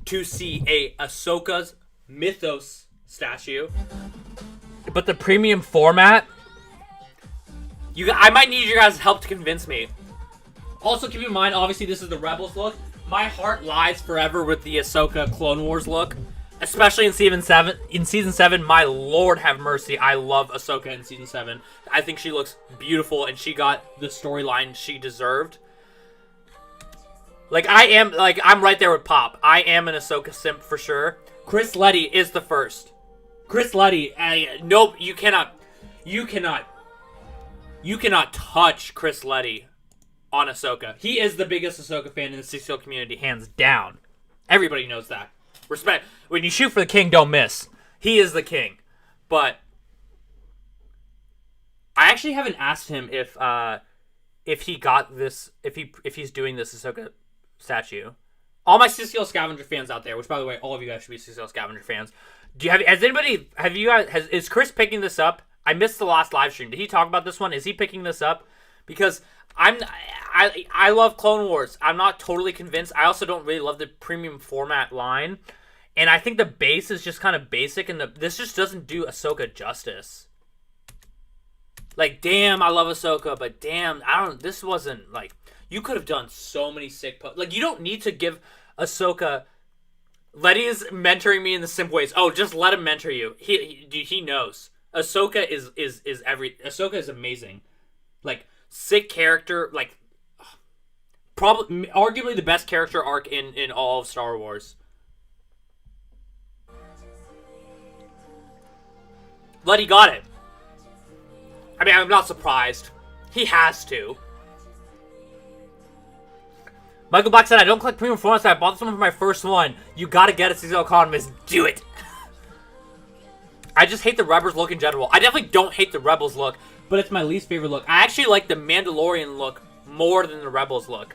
to see a Ahsoka's Mythos statue. But the premium format, I might need your guys' help to convince me. Also, keep in mind, obviously, this is the Rebels look. My heart lies forever with the Ahsoka Clone Wars look, especially in Season 7. In Season 7, my Lord have mercy, I love Ahsoka in Season 7. I think she looks beautiful, and she got the storyline she deserved. I'm right there with Pop. I am an Ahsoka simp for sure. Chris Letty is the first. Chris Letty, nope, you cannot touch Chris Letty on Ahsoka. He is the biggest Ahsoka fan in the 6-scale community, hands down. Everybody knows that. Respect. When you shoot for the king, don't miss. He is the king. But I actually haven't asked him if he got this, if he's doing this Ahsoka statue. All my 6-scale Scavenger fans out there, which by the way, all of you guys should be 6-scale Scavenger fans. Is Chris picking this up? I missed the last live stream. Did he talk about this one? Is he picking this up? Because I love Clone Wars. I'm not totally convinced. I also don't really love the premium format line. And I think the base is just kind of basic, and this just doesn't do Ahsoka justice. Like, damn, I love Ahsoka, but damn, this wasn't, like, you could have done so many sick like, you don't need to give Ahsoka. Letty is mentoring me in the simp ways. Oh, just let him mentor you. He knows. Ahsoka Ahsoka is amazing. Like, sick character, like, probably arguably the best character arc in all of Star Wars. Letty got it. I mean, I'm not surprised. He has to. Michael Black said, I don't collect premium formats. I bought this one for my first one. You gotta get it, seasonal economist. Do it. I just hate the Rebels look in general. I definitely don't hate the Rebels look, but it's my least favorite look. I actually like the Mandalorian look more than the Rebels look.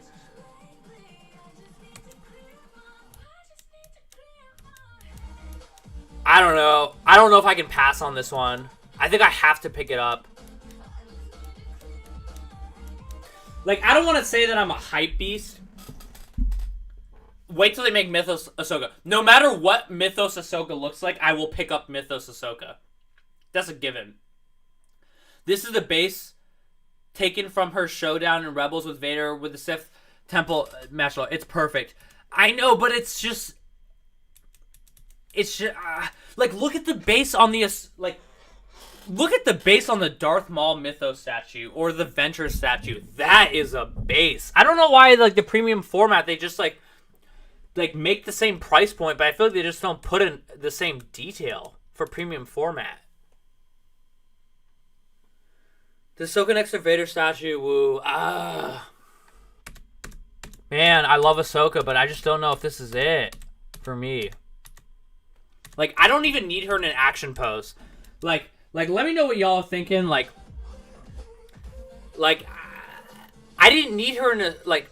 I don't know. I don't know if I can pass on this one. I think I have to pick it up. Like, I don't want to say that I'm a hype beast. Wait till they make Mythos Ahsoka. No matter what Mythos Ahsoka looks like, I will pick up Mythos Ahsoka. That's a given. This is the base taken from her showdown in Rebels with Vader with the Sith Temple Marshal. It's perfect. I know, but it's just... It's just... like, look at the base on the... Like, look at the base on the Darth Maul Mythos statue or the Venture statue. That is a base. I don't know why, like, the premium format, they just, like make the same price point, but I feel like they just don't put in the same detail for premium format. The Ahsoka next to Vader statue, woo. Man, I love Ahsoka, but I just don't know if this is it for me. Like, I don't even need her in an action pose. Like, let me know what y'all are thinking. Like, I didn't need her in a, like,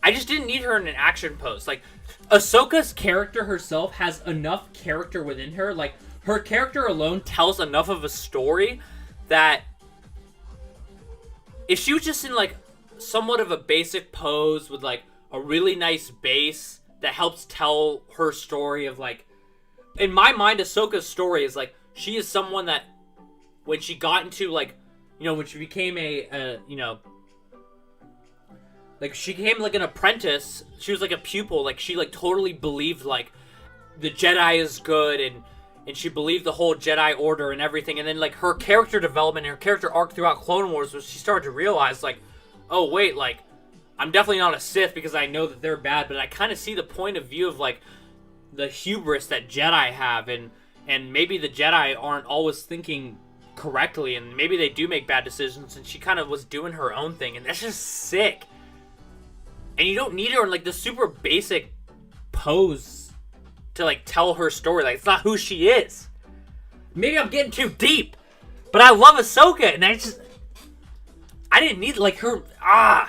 I just didn't need her in an action pose. Like, Ahsoka's character herself has enough character within her. Like, her character alone tells enough of a story that if she was just in, like, somewhat of a basic pose with, like, a really nice base that helps tell her story of, like, in my mind, Ahsoka's story is, like, she is someone that when she got into, like, you know, when she became a you know, like, she became, like, an apprentice. She was, like, a pupil. Like, she, like, totally believed, like, the Jedi is good, and she believed the whole Jedi Order and everything. And then, like, her character development and her character arc throughout Clone Wars was she started to realize, like, oh, wait, like, I'm definitely not a Sith because I know that they're bad, but I kind of see the point of view of, like, the hubris that Jedi have, and maybe the Jedi aren't always thinking correctly, and maybe they do make bad decisions, and she kind of was doing her own thing, and that's just sick. And you don't need her in, like, the super basic pose to, like, tell her story. Like, it's not who she is. Maybe I'm getting too deep, but I love Ahsoka, and I didn't need, like, her, I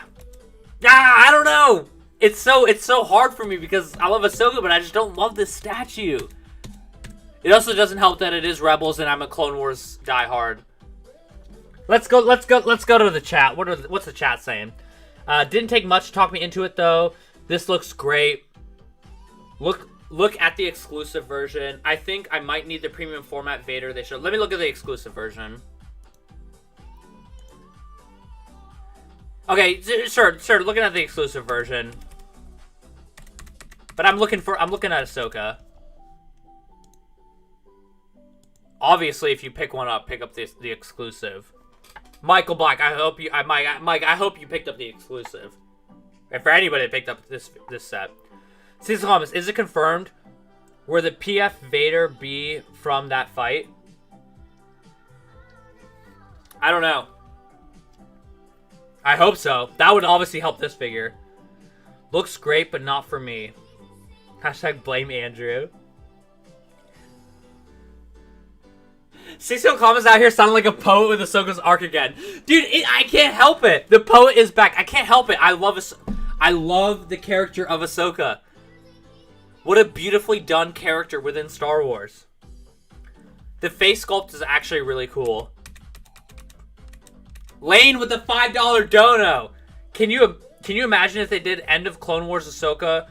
don't know. It's so hard for me because I love Ahsoka, but I just don't love this statue. It also doesn't help that it is Rebels and I'm a Clone Wars diehard. Let's go to the chat. What's the chat saying? Didn't take much to talk me into it though. This looks great. Look at the exclusive version. I think I might need the premium format Vader they showed. Let me look at the exclusive version. Okay, sure, looking at the exclusive version. But I'm looking at Ahsoka. Obviously, if you pick one up, pick up the exclusive. Michael Black, Mike, I hope you picked up the exclusive. And for anybody that picked up this set. Cecil Thomas, is it confirmed? Were the PF Vader be from that fight? I don't know. I hope so. That would obviously help this figure. Looks great, but not for me. Hashtag blame Andrew. Cecil Thomas out here sounding like a poet with Ahsoka's arc again. Dude, I can't help it. The poet is back. I can't help it. I love the character of Ahsoka. What a beautifully done character within Star Wars. The face sculpt is actually really cool. Lane with the $5 dono. Can you imagine if they did End of Clone Wars Ahsoka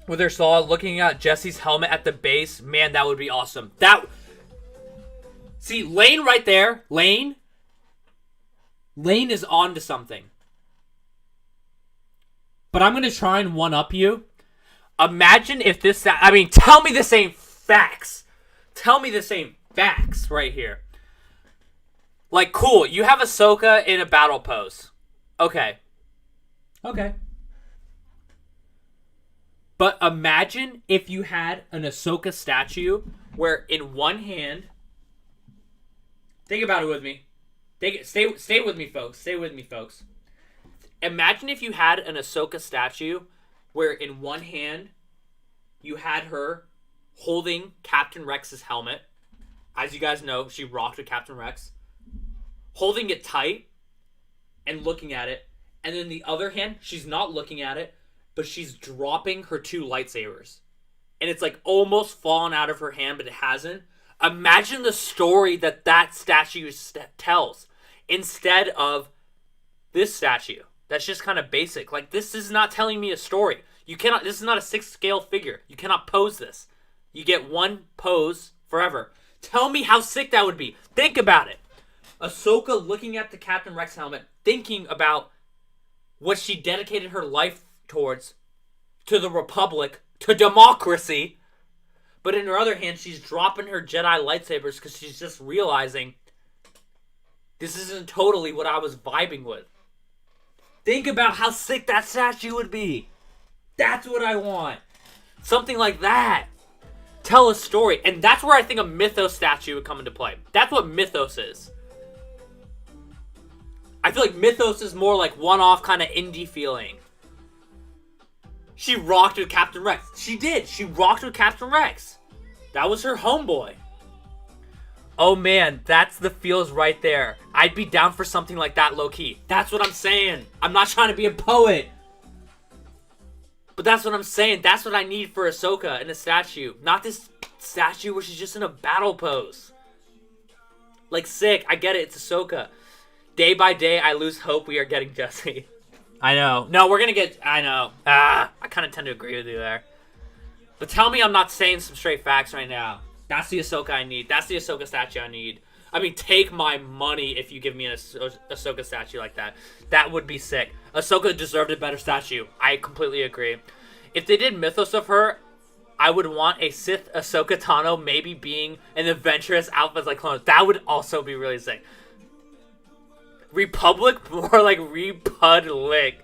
with her saw looking at Jesse's helmet at the base? Man, that would be awesome. See, Lane right there. Lane is on to something. But I'm going to try and one-up you. Imagine if this... I mean, tell me this ain't facts. Tell me this ain't facts right here. Like, cool, you have Ahsoka in a battle pose. Okay. But imagine if you had an Ahsoka statue where in one hand... Think about it with me. Stay with me, folks. Stay with me, folks. Imagine if you had an Ahsoka statue where in one hand you had her holding Captain Rex's helmet. As you guys know, she rocked with Captain Rex. Holding it tight and looking at it. And then the other hand, she's not looking at it, but she's dropping her 2 lightsabers. And it's like almost fallen out of her hand, but it hasn't. Imagine the story that statue tells. Instead of this statue. That's just kind of basic. Like, this is not telling me a story. This is not a 6 scale figure. You cannot pose this. You get one pose forever. Tell me how sick that would be. Think about it. Ahsoka looking at the Captain Rex helmet, thinking about what she dedicated her life towards, to the Republic, to democracy. But in her other hand, she's dropping her Jedi lightsabers because she's just realizing this isn't totally what I was vibing with. Think about how sick that statue would be. That's what I want. Something like that. Tell a story. And that's where I think a Mythos statue would come into play. That's what Mythos is. I feel like Mythos is more like one-off kind of indie feeling. She rocked with Captain Rex. She did. She rocked with Captain Rex. That was her homeboy. Oh man, that's the feels right there. I'd be down for something like that low-key. That's what I'm saying. I'm not trying to be a poet. But that's what I'm saying. That's what I need for Ahsoka in a statue. Not this statue where she's just in a battle pose. Like, sick. I get it. It's Ahsoka. Day by day, I lose hope we are getting Jesse. I know. No, we're going to get... I know. I kind of tend to agree with you there. But tell me I'm not saying some straight facts right now. That's the Ahsoka I need. That's the Ahsoka statue I need. I mean, take my money if you give me an Ahsoka statue like that. That would be sick. Ahsoka deserved a better statue. I completely agree. If they did Mythos of her, I would want a Sith Ahsoka Tano maybe being an adventurous outfit like clone. That would also be really sick. Republic? More like Republic.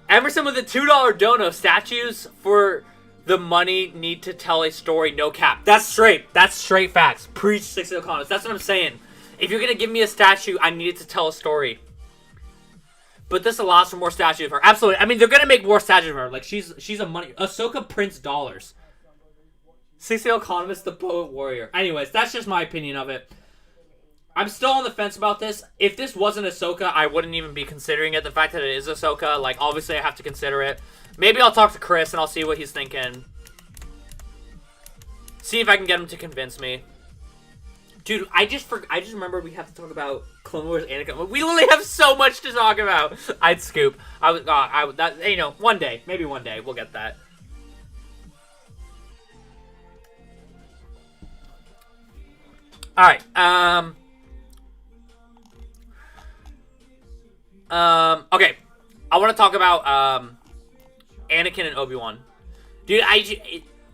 Emerson with a $2 dono. Statues for... the money need to tell a story, no cap. That's straight. That's straight facts. Preach 6 comments. That's what I'm saying. If you're going to give me a statue, I need it to tell a story. But this allows for more statues of her. Absolutely. I mean, they're going to make more statues of her. Like, she's a money... Ahsoka prints dollars. 6 economist, the poet warrior. Anyways, that's just my opinion of it. I'm still on the fence about this. If this wasn't Ahsoka, I wouldn't even be considering it. The fact that it is Ahsoka, like, obviously I have to consider it. Maybe I'll talk to Chris and I'll see what he's thinking. See if I can get him to convince me. Dude, I just remember we have to talk about Clone Wars Anakin. We literally have so much to talk about. I'd scoop. One day. Maybe one day we'll get that. Alright, okay. I want to talk about, Anakin and Obi-Wan. Dude,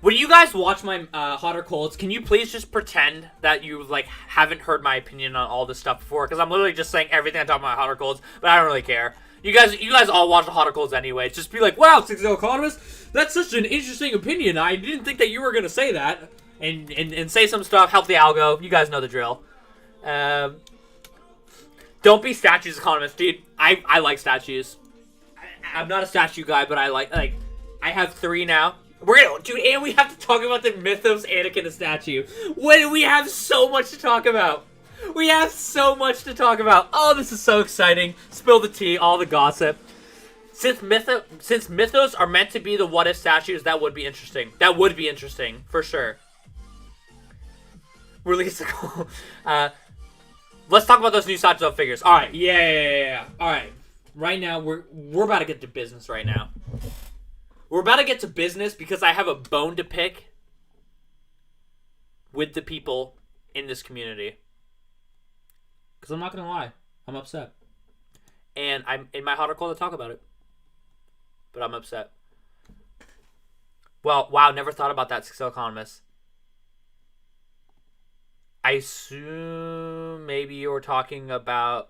when you guys watch my Hot or Colds, can you please just pretend that you like haven't heard my opinion on all this stuff before? Because I'm literally just saying everything I talk about Hot or Colds, but I don't really care. You guys all watch the Hot or Colds anyway. Just be like, wow, 6 economist, that's such an interesting opinion. I didn't think that you were gonna say that, and say some stuff. Help the algo. You guys know the drill. Don't be statues economist, dude. I like statues. I'm not a statue guy, but I have 3 now. Dude, and we have to talk about the Mythos Anakin statue. We have so much to talk about. We have so much to talk about. Oh, this is so exciting. Spill the tea, all the gossip. Since Mythos are meant to be the what-if statues, that would be interesting. That would be interesting, for sure. Release a let's talk about those new statue figures. Alright, yeah. Alright. Right now, we're about to get to business right now. We're about to get to business because I have a bone to pick with the people in this community. Because I'm not going to lie. I'm upset. And I'm in my hot or cold to talk about it. But I'm upset. Well, wow, never thought about that, 6 economist. I assume maybe you were talking about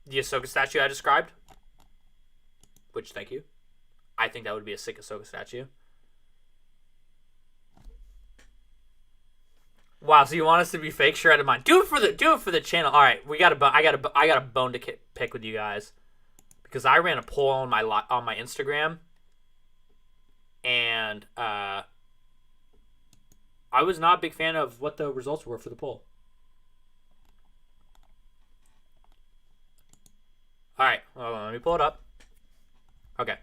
the Ahsoka statue I described. Which, thank you. I think that would be a sick Ahsoka statue. Wow, so you want us to be fake shredded mine? Do it for the channel. All right, I got a bone to pick with you guys because I ran a poll on my Instagram, and I was not a big fan of what the results were for the poll. All right, hold on, let me pull it up. Okay,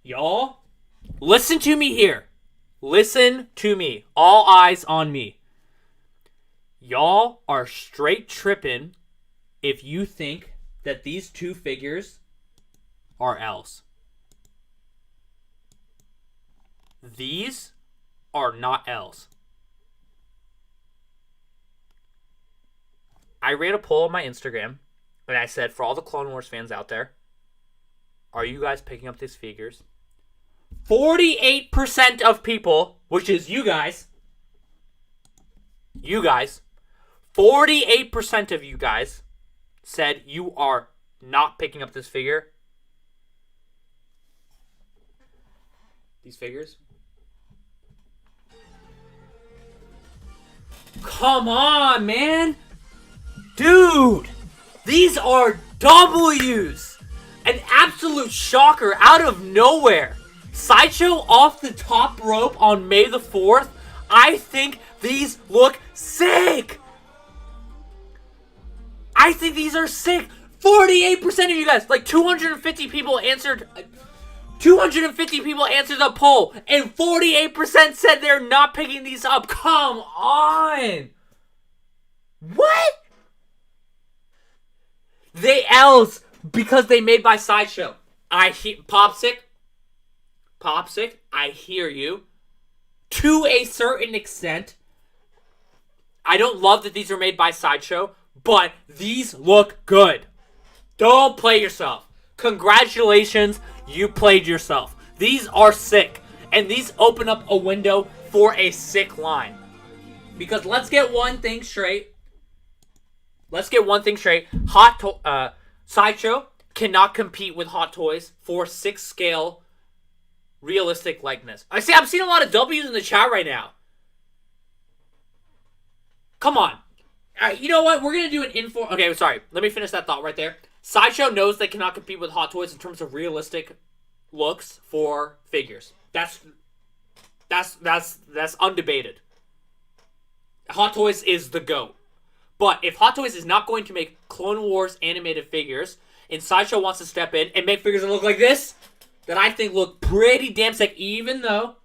y'all, listen to me here. Listen to me. All eyes on me. Y'all are straight tripping if you think that these two figures are L's. These are not L's. I ran a poll on my Instagram, and I said, for all the Clone Wars fans out there, are you guys picking up these figures? 48% of people, which is you guys, 48% of you guys said you are not picking up this figure. These figures? Come on, man. Dude, these are W's. An absolute shocker out of nowhere. Sideshow off the top rope on May the 4th. I think these look sick. I think these are sick. 48% of you guys, like 250 people answered. 250 people answered the poll, and 48% said they're not picking these up. Come on. What? They L's because they made by Sideshow. Popsick, I hear you. To a certain extent. I don't love that these are made by Sideshow, but these look good. Don't play yourself. Congratulations, you played yourself. These are sick, and these open up a window for a sick line. Because let's get one thing straight. Sideshow cannot compete with Hot Toys for 6 scale realistic likeness. I'm seeing a lot of W's in the chat right now. Come on. Alright, you know what? We're going to do an info... Okay, sorry. Let me finish that thought right there. Sideshow knows they cannot compete with Hot Toys in terms of realistic looks for figures. That's undebated. Hot Toys is the GOAT. But if Hot Toys is not going to make Clone Wars animated figures, and Sideshow wants to step in and make figures that look like this, that I think look pretty damn sick, even though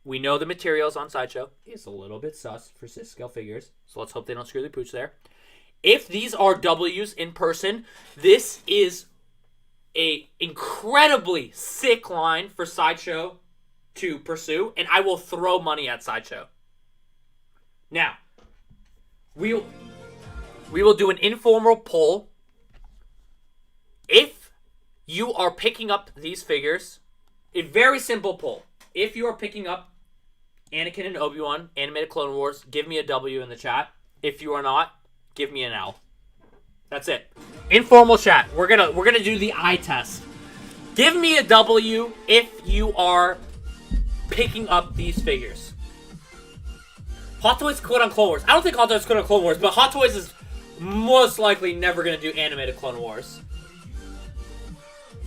we know the materials on Sideshow is a little bit sus for 6 scale figures. So let's hope they don't screw the pooch there. If these are W's in person, this is a incredibly sick line for Sideshow to pursue, and I will throw money at Sideshow. Now, we will do an informal poll. If you are picking up these figures, a very simple poll. If you are picking up Anakin and Obi-Wan, animated Clone Wars, give me a W in the chat. If you are not, give me an L. That's it. Informal chat. We're gonna do the eye test. Give me a W if you are picking up these figures. Hot Toys quit on Clone Wars. I don't think Hot Toys quit on Clone Wars, but Hot Toys is most likely never gonna do animated Clone Wars.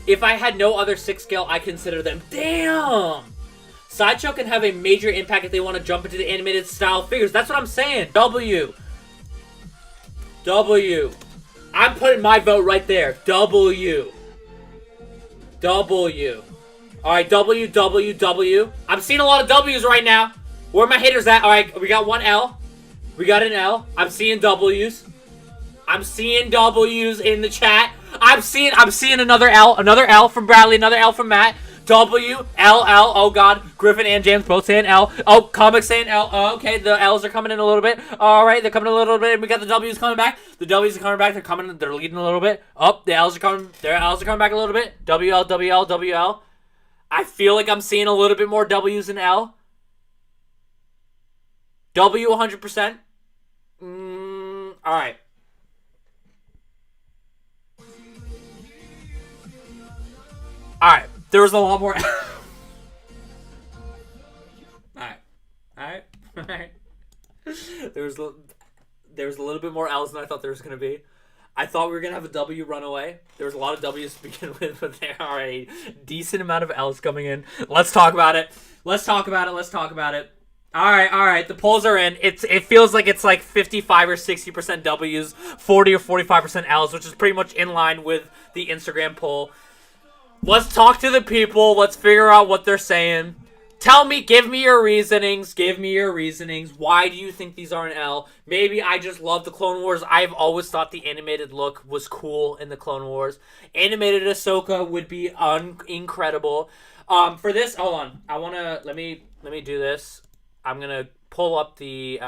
If I had no other 6 scale, I consider them. Damn! Sideshow can have a major impact if they want to jump into the animated style figures. That's what I'm saying. W. I'm putting my vote right there. W. Alright, W. I'm seeing a lot of W's right now. Where are my haters at? Alright, we got one L. We got an L. I'm seeing W's. I'm seeing W's in the chat. I'm seeing another L. Another L from Bradley. Another L from Matt. W, L, L. Oh, God. Griffin and James both saying L. Oh, Comic saying L. Oh, okay, the L's are coming in a little bit. All right, they're coming in a little bit. We got the W's coming back. The W's are coming back. They're leading a little bit. Oh, the L's are coming. Their L's are coming back a little bit. WL. I feel like I'm seeing a little bit more W's than L. W 100%. All right. There was a lot more. Alright. There was a little bit more L's than I thought there was going to be. I thought we were going to have a W runaway. There was a lot of W's to begin with, but there are a decent amount of L's coming in. Let's talk about it. All right. The polls are in. It feels like it's like 55 or 60% W's, 40 or 45% L's, which is pretty much in line with the Instagram poll. Let's talk to the people. Let's figure out what they're saying. Tell me, give me your reasonings. Why do you think these are an L? Maybe I just love the Clone Wars. I've always thought the animated look was cool in the Clone Wars. Animated Ahsoka would be incredible. For this, hold on. Let me do this. I'm gonna pull up the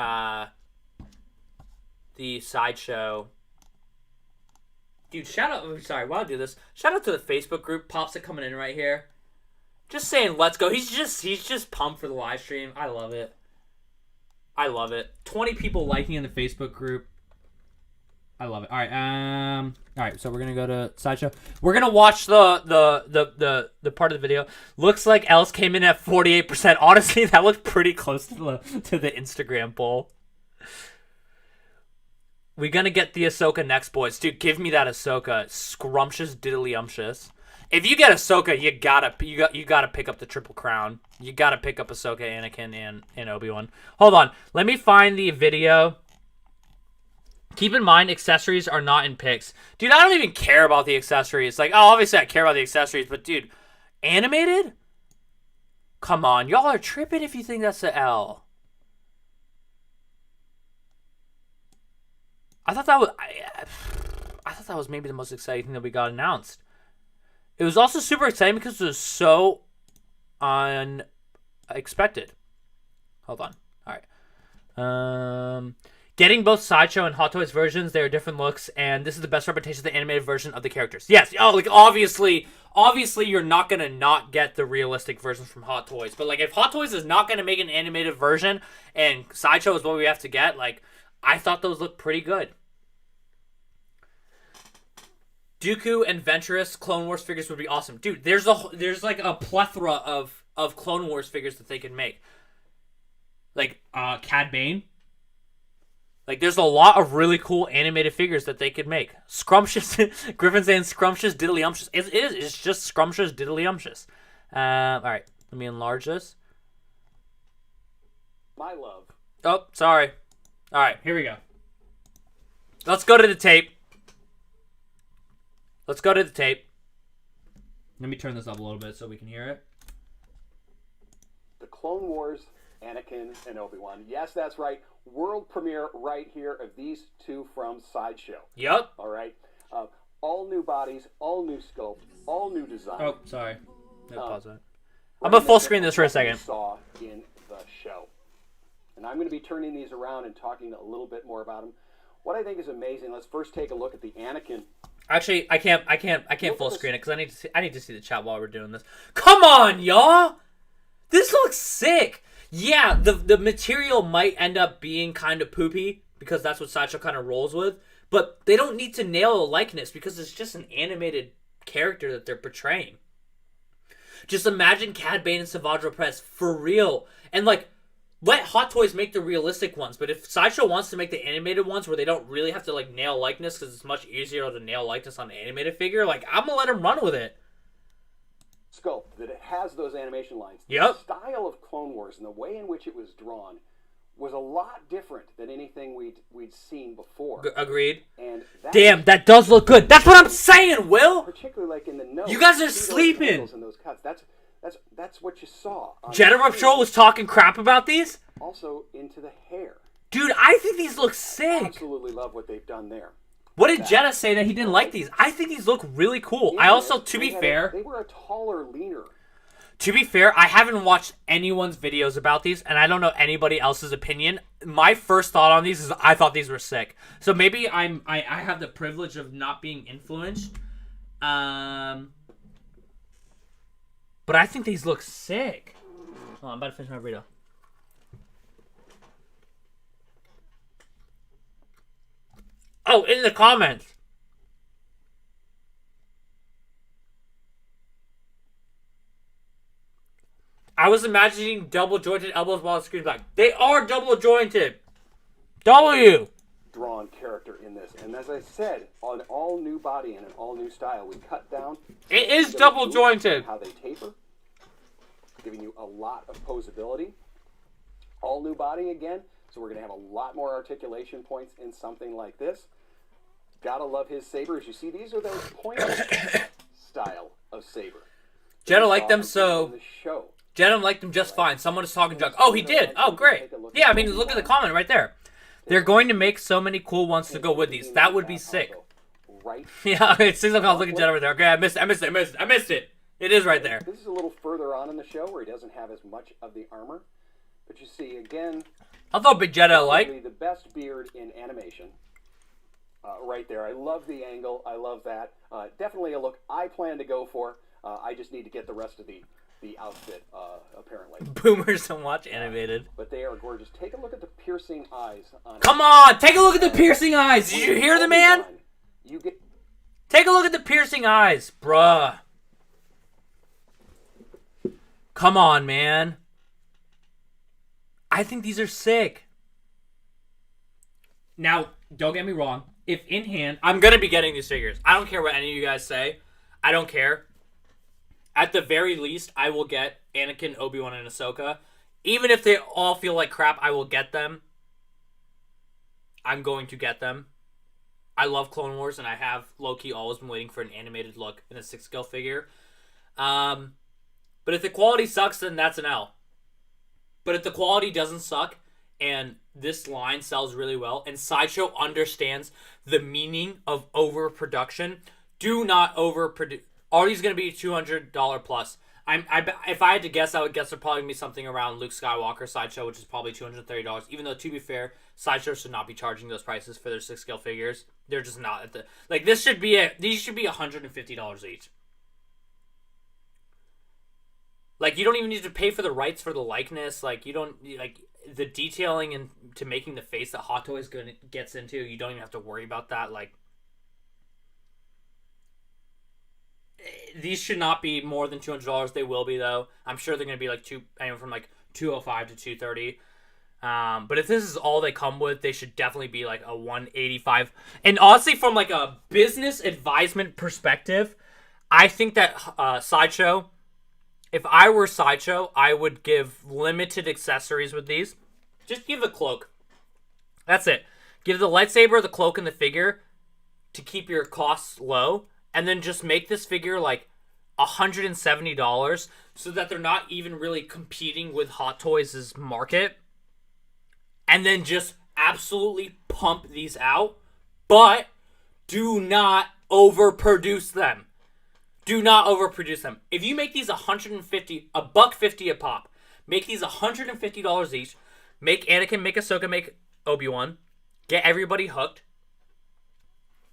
sideshow. Dude, shout out. Sorry, while I do this, shout out to the Facebook group. Pops are coming in right here. Just saying, let's go. He's just pumped for the live stream. I love it. 20 people liking in the Facebook group. I love it. All right. So we're gonna go to sideshow. We're gonna watch the part of the video. Looks like L's came in at 48%. Honestly, that looked pretty close to the Instagram poll. We're gonna get the Ahsoka next, boys. Dude, give me that Ahsoka. Scrumptious diddly-umptious. If you get Ahsoka, you gotta pick up the Triple Crown. You gotta pick up Ahsoka, Anakin, and Obi-Wan. Hold on, let me find the video. Keep in mind, accessories are not in pics. Dude, I don't even care about the accessories. Like, oh, obviously I care about the accessories, but dude, animated? Come on, y'all are tripping if you think that's an L. I thought that was maybe the most exciting thing that we got announced. It was also super exciting because it was so unexpected. Hold on. All right. Getting both Sideshow and Hot Toys versions, they are different looks, and this is the best representation of the animated version of the characters. Yes. Oh, like obviously you're not gonna not get the realistic versions from Hot Toys, but like if Hot Toys is not gonna make an animated version and Sideshow is what we have to get, like I thought those looked pretty good. Dooku and Ventress Clone Wars figures would be awesome. Dude, there's like a plethora of Clone Wars figures that they can make. Like Cad Bane. Like there's a lot of really cool animated figures that they could make. Scrumptious Griffin's saying scrumptious diddly-umptious. It's just scrumptious diddly-umptious. Alright, let me enlarge this. My love. Oh, sorry. Alright, here we go. Let's go to the tape. Let me turn this up a little bit so we can hear it. The Clone Wars, Anakin and Obi-Wan. Yes, that's right. World premiere right here of these two from Sideshow. Yep. All right. All new bodies, all new sculpt, all new design. Oh, sorry. Pause that. I'm going to full screen this for a second. Saw in the show. And I'm going to be turning these around and talking a little bit more about them. What I think is amazing, let's first take a look at the Anakin. Actually, I can't full screen it because I need to see the chat while we're doing this. Come on, y'all! This looks sick. Yeah, the material might end up being kind of poopy because that's what Sideshow kind of rolls with, but they don't need to nail a likeness because it's just an animated character that they're portraying. Just imagine Cad Bane and Savadra Press for real, and like let Hot Toys make the realistic ones, but if Sideshow wants to make the animated ones where they don't really have to like nail likeness because it's much easier to nail likeness on an animated figure, like I'm gonna let them run with it. Sculpt that it has those animation lines. Yep. The style of Clone Wars and the way in which it was drawn was a lot different than anything we'd seen before. Agreed. And damn, that does look good. That's what I'm saying, Will. Particularly like in the nose. You guys are sleeping. And those cuts. That's what you saw. Jeddah Troll was talking crap about these. Also into the hair. Dude, I think these look sick. I absolutely love what they've done there. What did Jeddah say that he didn't like these? I think these look really cool. I also, to be fair... They were a taller, leaner. To be fair, I haven't watched anyone's videos about these, and I don't know anybody else's opinion. My first thought on these is I thought these were sick. So maybe I have the privilege of not being influenced. But I think these look sick. Oh, I'm about to finish my burrito. Oh, in the comments. I was imagining double jointed elbows while the screen's black. They are double jointed. W. Drawn character in this, and as I said, on an all new body and an all new style, we cut down. It is double jointed. How they taper, giving you a lot of posability. All new body again, so we're gonna have a lot more articulation points in something like this. Gotta love his sabers. You see, these are those pointed style of saber. Jenna liked them so. In the show. Jenna liked them just fine. Someone is talking junk. Oh, he did. Oh, great. Yeah, I mean, look at the comment right there. They're going to make so many cool ones to go with these. That would be sick. Right. Yeah, it seems like I was looking at Jenna right there. Okay, I missed it. It is right there. This is a little further on in the show where he doesn't have as much of the armor. But you see, again, I thought Big Jenna probably the best beard in animation. Right there. I love the angle. I love that. Definitely a look I plan to go for. I just need to get the rest of the outfit, apparently. Boomers don't watch animated. But they are gorgeous. Take a look at the piercing eyes. Come on! Take a look at the piercing eyes! Did you hear the man? Take a look at the piercing eyes, bruh. Come on, man. I think these are sick. Now, don't get me wrong. If in hand, I'm going to be getting these figures. I don't care what any of you guys say. I don't care. At the very least, I will get Anakin, Obi-Wan, and Ahsoka. Even if they all feel like crap, I will get them. I'm going to get them. I love Clone Wars, and I have low-key always been waiting for an animated look in a 6-scale figure. But if the quality sucks, then that's an L. But if the quality doesn't suck, and this line sells really well, and Sideshow understands the meaning of overproduction, do not overproduce. Are these going to be $200 plus? If I had to guess, I would guess it'd probably be something around Luke Skywalker Sideshow, which is probably $230. Even though, to be fair, Sideshow should not be charging those prices for their 6-scale figures. They're just not at the these should be $150 each. Like, you don't even need to pay for the rights for the likeness. Like, you don't the detailing and to making the face that Hot Toys gets into. You don't even have to worry about that. Like, these should not be more than $200. They will be, though. I'm sure they're going to be like anywhere from like $205 to $230. But if this is all they come with, they should definitely be like a $185. And honestly, from like a business advisement perspective, I think that Sideshow, if I were Sideshow, I would give limited accessories with these. Just give the cloak. That's it. Give the lightsaber, the cloak, and the figure to keep your costs low. And then just make this figure like $170 so that they're not even really competing with Hot Toys' market. And then just absolutely pump these out. But do not overproduce them. Do not overproduce them. If you make these $150 a pop, make these $150 each, make Anakin, make Ahsoka, make Obi-Wan, get everybody hooked,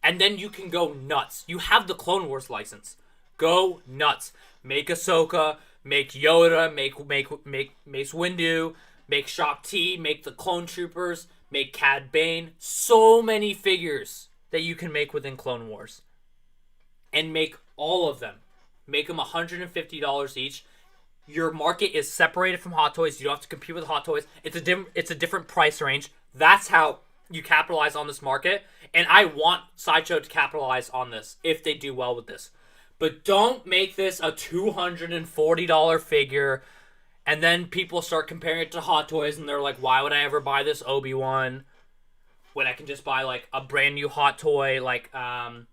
and then you can go nuts. You have the Clone Wars license. Go nuts. Make Ahsoka, make Yoda, make Mace Windu, make Shop T, make the Clone Troopers, make Cad Bane. So many figures that you can make within Clone Wars. And make all of them. Make them $150 each. Your market is separated from Hot Toys. You don't have to compete with Hot Toys. It's a different price range. That's how you capitalize on this market. And I want Sideshow to capitalize on this if they do well with this. But don't make this a $240 figure and then people start comparing it to Hot Toys and they're like, why would I ever buy this Obi-Wan when I can just buy like a brand new Hot Toy like the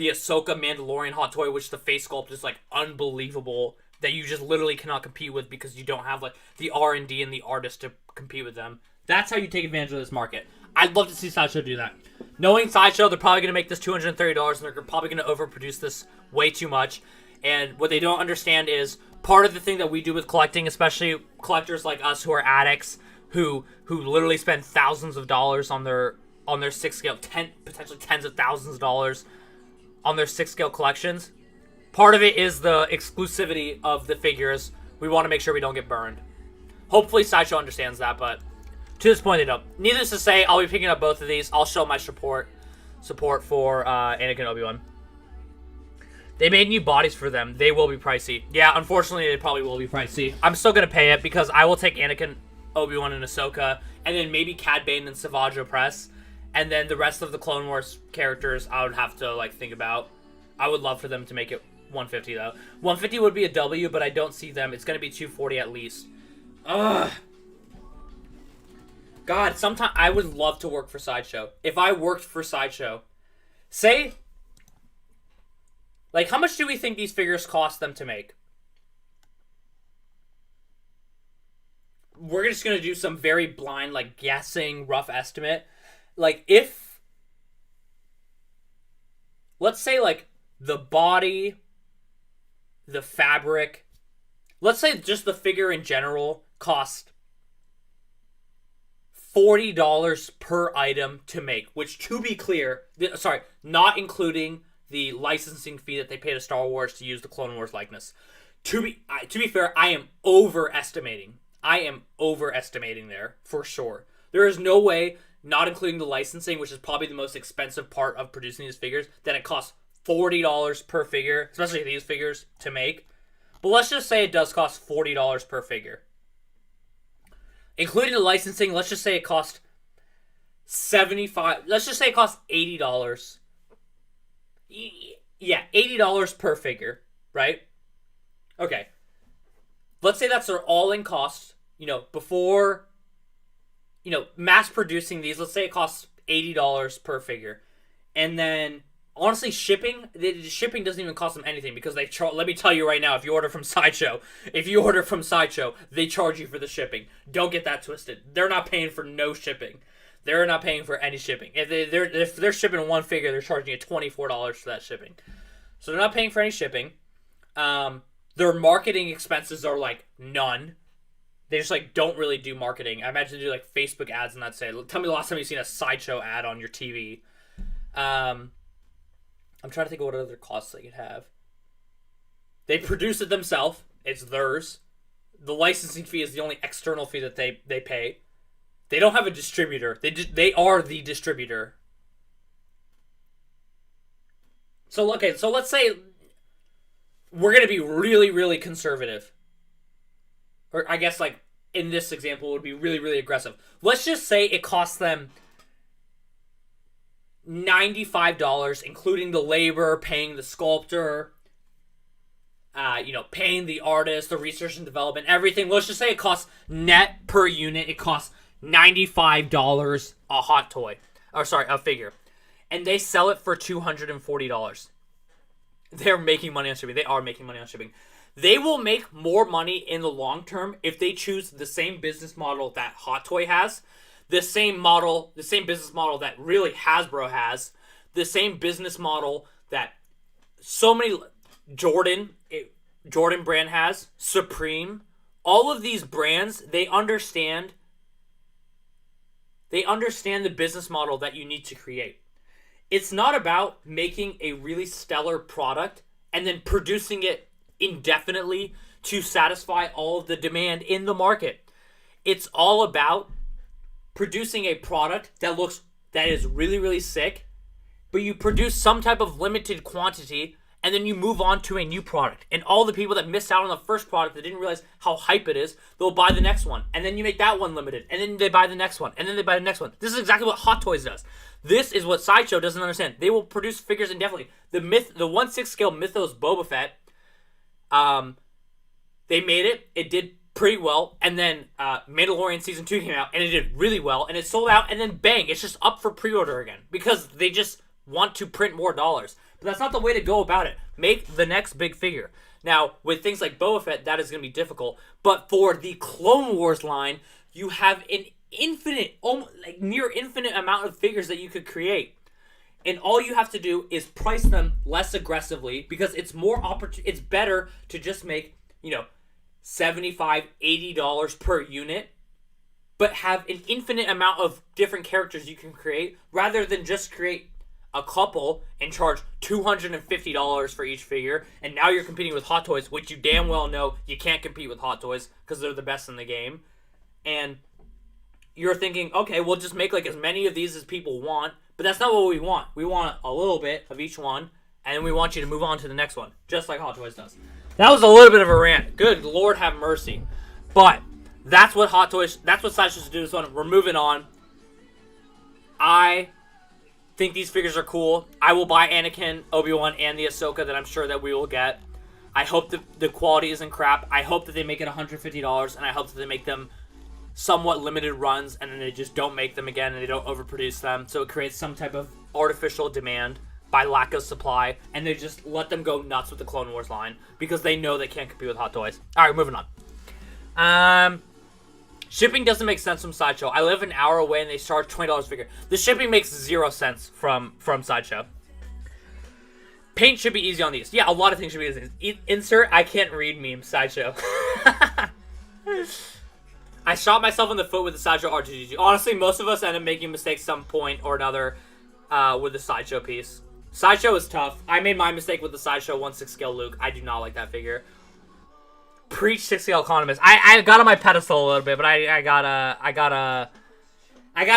Ahsoka Mandalorian Hot Toy, which the face sculpt is like unbelievable, that you just literally cannot compete with because you don't have like the R&D and the artist to compete with them. That's how you take advantage of this market. I'd love to see Sideshow do that. Knowing Sideshow, they're probably going to make this $230 and they're probably going to overproduce this way too much. And what they don't understand is part of the thing that we do with collecting, especially collectors like us who are addicts, who literally spend thousands of dollars on their 6-scale, potentially tens of thousands of dollars on their 6-scale collections. Part of it is the exclusivity of the figures. We want to make sure we don't get burned. Hopefully Sideshow understands that, but to this point they don't. Needless to say, I'll be picking up both of these. I'll show my support for Anakin Obi-Wan. They made new bodies for them. They will be pricey. Yeah, unfortunately, they probably will be pricey. I'm still going to pay it because I will take Anakin, Obi-Wan, and Ahsoka, and then maybe Cad Bane and Savage Opress, and then the rest of the Clone Wars characters I would have to, like, think about. I would love for them to make it 150, though. 150 would be a W, but I don't see them. It's going to be 240 at least. Ugh. God, sometimes I would love to work for Sideshow. If I worked for Sideshow, say... Like, how much do we think these figures cost them to make? We're just going to do some very blind, like, guessing, rough estimate. Like, if... Let's say, like, the body, the fabric... Let's say just the figure in general cost $40 per item to make. Which, to be clear... Sorry, not including... the licensing fee that they pay to Star Wars to use the Clone Wars likeness. To be fair, I am overestimating. I am overestimating there, for sure. There is no way, not including the licensing, which is probably the most expensive part of producing these figures, that it costs $40 per figure, especially these figures, to make. But let's just say it does cost $40 per figure. Including the licensing, let's just say it costs $75... Let's just say it costs $80. Yeah, $80 per figure, right? Okay. Let's say that's their all-in cost, before, mass producing these. Let's say it costs $80 per figure. And then, honestly, shipping doesn't even cost them anything because let me tell you right now, if you order from Sideshow, they charge you for the shipping. Don't get that twisted. They're not paying for no shipping. They're not paying for any shipping. If they're shipping one figure, they're charging you $24 for that shipping. So they're not paying for any shipping. Their marketing expenses are like none. They just like don't really do marketing. I imagine they do like Facebook ads and that's it. Tell me the last time you've seen a Sideshow ad on your TV. I'm trying to think of what other costs they could have. They produce it themselves. It's theirs. The licensing fee is the only external fee that they pay. They don't have a distributor. They are the distributor. So, okay, so let's say we're going to be really, really conservative. Or I guess, like, in this example, it would be really, really aggressive. Let's just say it costs them $95, including the labor, paying the sculptor, paying the artist, the research and development, everything. Let's just say it costs net per unit. It costs $95 a hot toy. A figure. And they sell it for $240. They're making money on shipping. They are making money on shipping. They will make more money in the long term if they choose the same business model that Hot Toy has, the same business model that really Hasbro has, the same business model that so many Jordan brand has, Supreme, all of these brands, they understand the business model that you need to create. It's not about making a really stellar product and then producing it indefinitely to satisfy all of the demand in the market. It's all about producing a product that is really, really sick, but you produce some type of limited quantity and then you move on to a new product. And all the people that missed out on the first product that didn't realize how hype it is, they'll buy the next one. And then you make that one limited. And then they buy the next one. And then they buy the next one. This is exactly what Hot Toys does. This is what Sideshow doesn't understand. They will produce figures indefinitely. The 1/6 scale Mythos Boba Fett, they made it. It did pretty well. And then Mandalorian Season 2 came out. And it did really well. And it sold out. And then bang, it's just up for pre-order again. Because they just want to print more dollars. But that's not the way to go about it. Make the next big figure. Now, with things like Boba Fett, that is going to be difficult. But for the Clone Wars line, you have an infinite, near infinite amount of figures that you could create. And all you have to do is price them less aggressively because it's it's better to just make, $75, $80 per unit, but have an infinite amount of different characters you can create rather than just create a couple and charge $250 for each figure, and now you're competing with Hot Toys, which you damn well know you can't compete with Hot Toys because they're the best in the game. And you're thinking, okay, we'll just make like as many of these as people want, but that's not what we want. We want a little bit of each one, and we want you to move on to the next one, just like Hot Toys does. That was a little bit of a rant. Good Lord have mercy. But that's what Sideshows do this one. We're moving on. I think these figures are cool. I will buy Anakin, Obi-Wan, and the Ahsoka that I'm sure that we will get. I hope that the quality isn't crap. I hope that they make it $150, and I hope that they make them somewhat limited runs, and then they just don't make them again, and they don't overproduce them, so it creates some type of artificial demand by lack of supply, and they just let them go nuts with the Clone Wars line, because they know they can't compete with Hot Toys. Alright, moving on. Shipping doesn't make sense from Sideshow. I live an hour away, and they charge $20 a figure. The shipping makes 0 sense from Sideshow. Paint should be easy on these. Yeah, a lot of things should be easy. Insert, I can't read meme, Sideshow. I shot myself in the foot with the Sideshow R2-D2. Honestly, most of us end up making mistakes some point or another with the Sideshow piece. Sideshow is tough. I made my mistake with the Sideshow 1/6 scale Luke. I do not like that figure. Preach 6 scale economist. I got on my pedestal a little bit, but I got a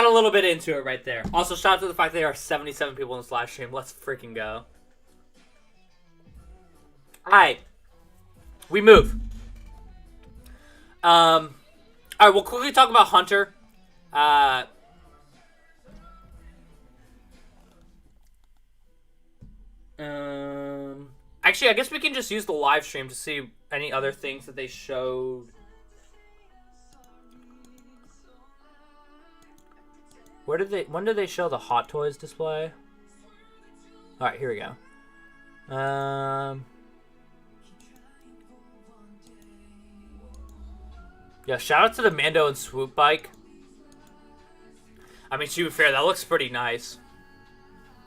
little bit into it right there. Also, shout out to the fact that there are 77 people in this live stream. Let's freaking go. Alright. We move. Alright, we'll quickly talk about Hunter. Actually, I guess we can just use the live stream to see any other things that they showed. When did they show the Hot Toys display? Alright, here we go. Yeah, shout out to the Mando and Swoop bike. I mean, to be fair, that looks pretty nice.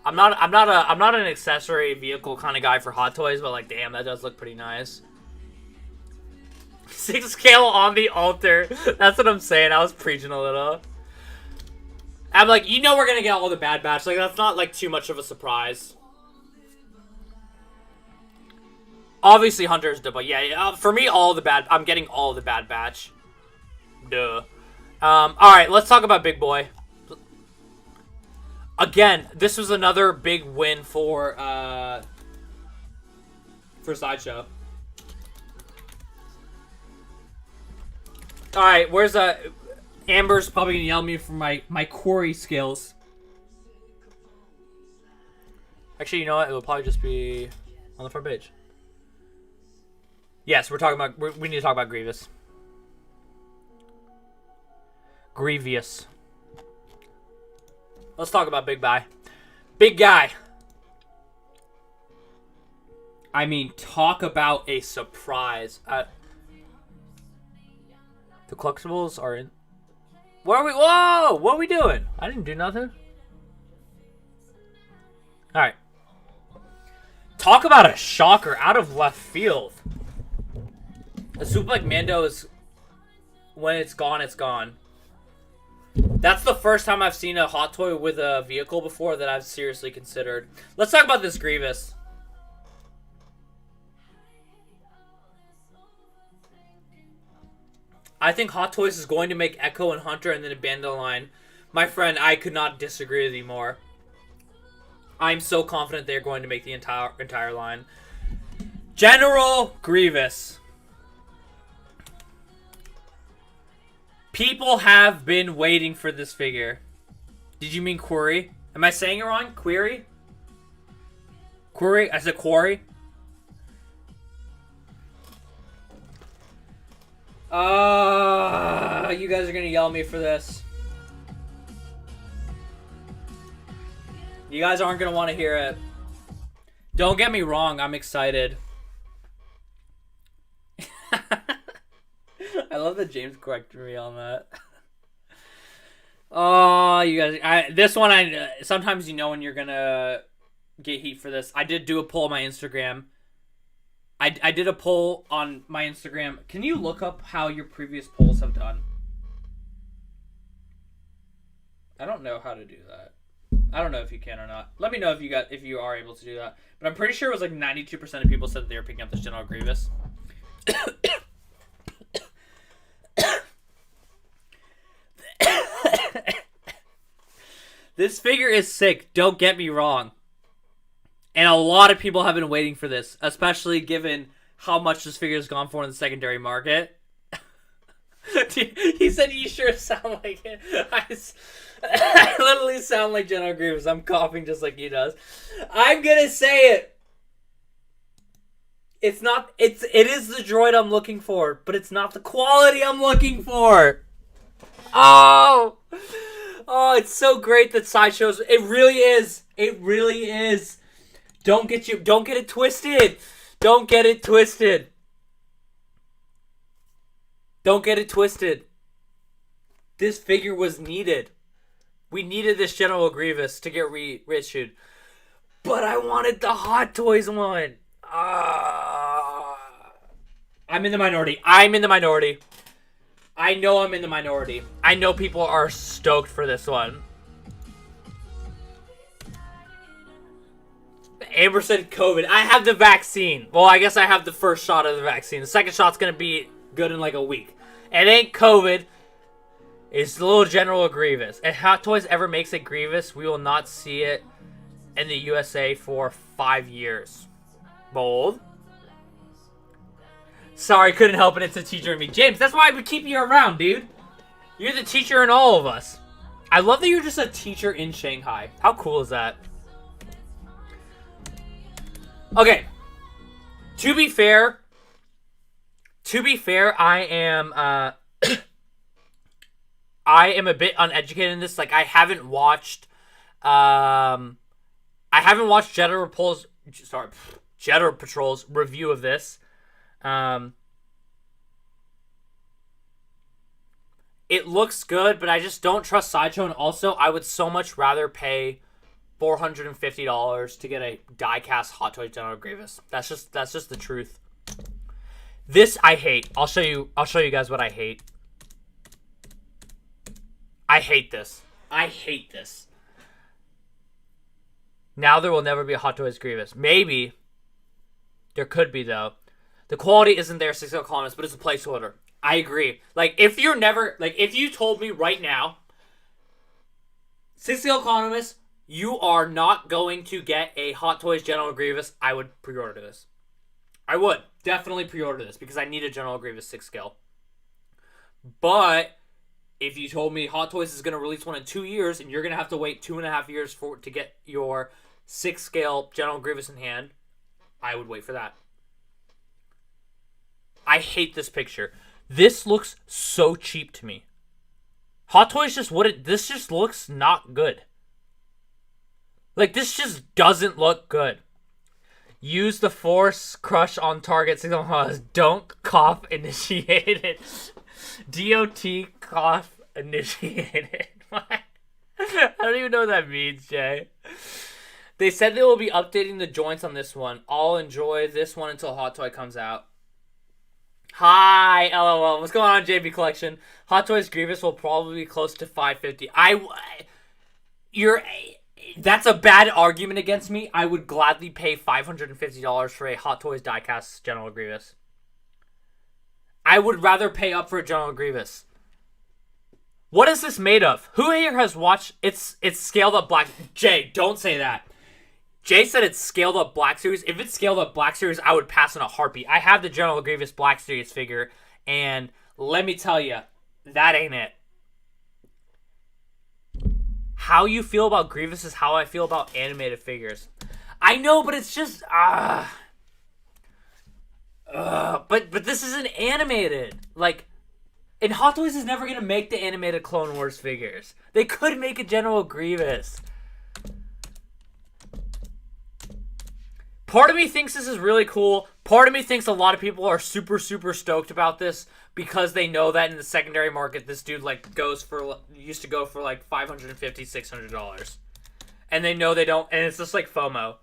I'm not an accessory vehicle kind of guy for Hot Toys, but like, damn, that does look pretty nice. 6 scale on the altar. That's what I'm saying. I was preaching a little. I'm like, you know, we're gonna get all the Bad Batch. Like, that's not like too much of a surprise. Obviously, Hunter's the, but yeah, for me, I'm getting all the Bad Batch. Duh. All right, let's talk about Big Boy. Again, this was another big win for Sideshow. All right, where's Amber's probably gonna yell at me for my quarry skills. Actually, you know what? It'll probably just be on the front page. Yes, we're talking about. We need to talk about Grievous. Grievous. Let's talk about Big Guy. Big Guy. I mean, talk about a surprise. The collectibles are in. Where are we? Whoa! What are we doing? I didn't do nothing. Alright. Talk about a shocker out of left field. A Super like Mando is. When it's gone, it's gone. That's the first time I've seen a Hot Toy with a vehicle before that I've seriously considered. Let's talk about this Grievous. I think Hot Toys is going to make Echo and Hunter and then abandon the line. My friend, I could not disagree with you more. I'm so confident they're going to make the entire line. General Grievous. People have been waiting for this figure. Did you mean Quarry? Am I saying it wrong? Query? Quarry? I said Quarry? You guys are gonna yell at me for this. You guys aren't gonna want to hear it. Don't get me wrong, I'm excited. I love that James corrected me on that. Oh, you guys. This one, sometimes you know when you're going to get heat for this. I did do a poll on my Instagram. I did a poll on my Instagram. Can you look up how your previous polls have done? I don't know how to do that. I don't know if you can or not. Let me know if you are able to do that. But I'm pretty sure it was like 92% of people said that they were picking up this General Grievous. This figure is sick. Don't get me wrong. And a lot of people have been waiting for this, especially given how much this figure has gone for in the secondary market. He said, "You sure sound like it." I literally sound like General Grievous. I'm coughing just like he does. I'm gonna say it. It is the droid I'm looking for, but it's not the quality I'm looking for. Oh, it's so great that Sideshows. It really is. It really is. Don't get it twisted. Don't get it twisted. Don't get it twisted. This figure was needed. We needed this General Grievous to get reissued. But I wanted the Hot Toys one. I'm in the minority. I know I'm in the minority. I know people are stoked for this one. Amber said COVID. I have the vaccine. Well, I guess I have the first shot of the vaccine. The second shot's going to be good in like a week. It ain't COVID. It's the little General Grievous. If Hot Toys ever makes it Grievous, we will not see it in the USA for 5 years. Bold. Sorry, couldn't help it. It's a teacher in me. James, that's why I would keep you around, dude. You're the teacher in all of us. I love that you're just a teacher in Shanghai. How cool is that? Okay. To be fair, I am I am a bit uneducated in this. Like, I haven't watched Jeddah Patrol's review of this. It looks good, but I just don't trust Sideshow, and also I would so much rather pay $450 to get a die-cast Hot Toys General Grievous. That's just the truth. This I hate. I'll show you guys what I hate. I hate this. Now there will never be a Hot Toys Grievous. Maybe. There could be, though. The quality isn't there, 6L columnist, but it's a placeholder. I agree. Like, if you told me right now, 6L columnist, you are not going to get a Hot Toys General Grievous, I would pre-order this. I would definitely pre-order this because I need a General Grievous 6 scale. But if you told me Hot Toys is going to release one in 2 years and you're going to have to wait 2.5 years to get your 6 scale General Grievous in hand, I would wait for that. I hate this picture. This looks so cheap to me. Hot Toys this just looks not good. Like, this just doesn't look good. Use the Force Crush on target signal. Don't cough initiated. DOT cough initiated. What? I don't even know what that means, Jay. They said they will be updating the joints on this one. I'll enjoy this one until Hot Toy comes out. Hi, LOL. What's going on, JB Collection? Hot Toys Grievous will probably be close to $550. That's a bad argument against me. I would gladly pay $550 for a Hot Toys diecast General Grievous. I would rather pay up for a General Grievous. What is this made of? Who here has watched? It's scaled up Black. Jay, don't say that. Jay said it's scaled up Black Series. If it's scaled up Black Series, I would pass in a heartbeat. I have the General Grievous Black Series figure, and let me tell you, that ain't it. How you feel about Grievous is how I feel about animated figures. I know, but it's just but this isn't animated. Like, and Hot Toys is never gonna make the animated Clone Wars figures. They could make a General Grievous. Part of me thinks this is really cool. Part of me thinks a lot of people are super, super stoked about this because they know that in the secondary market, this dude used to go for like $550, $600. And they know they don't, and it's just like FOMO.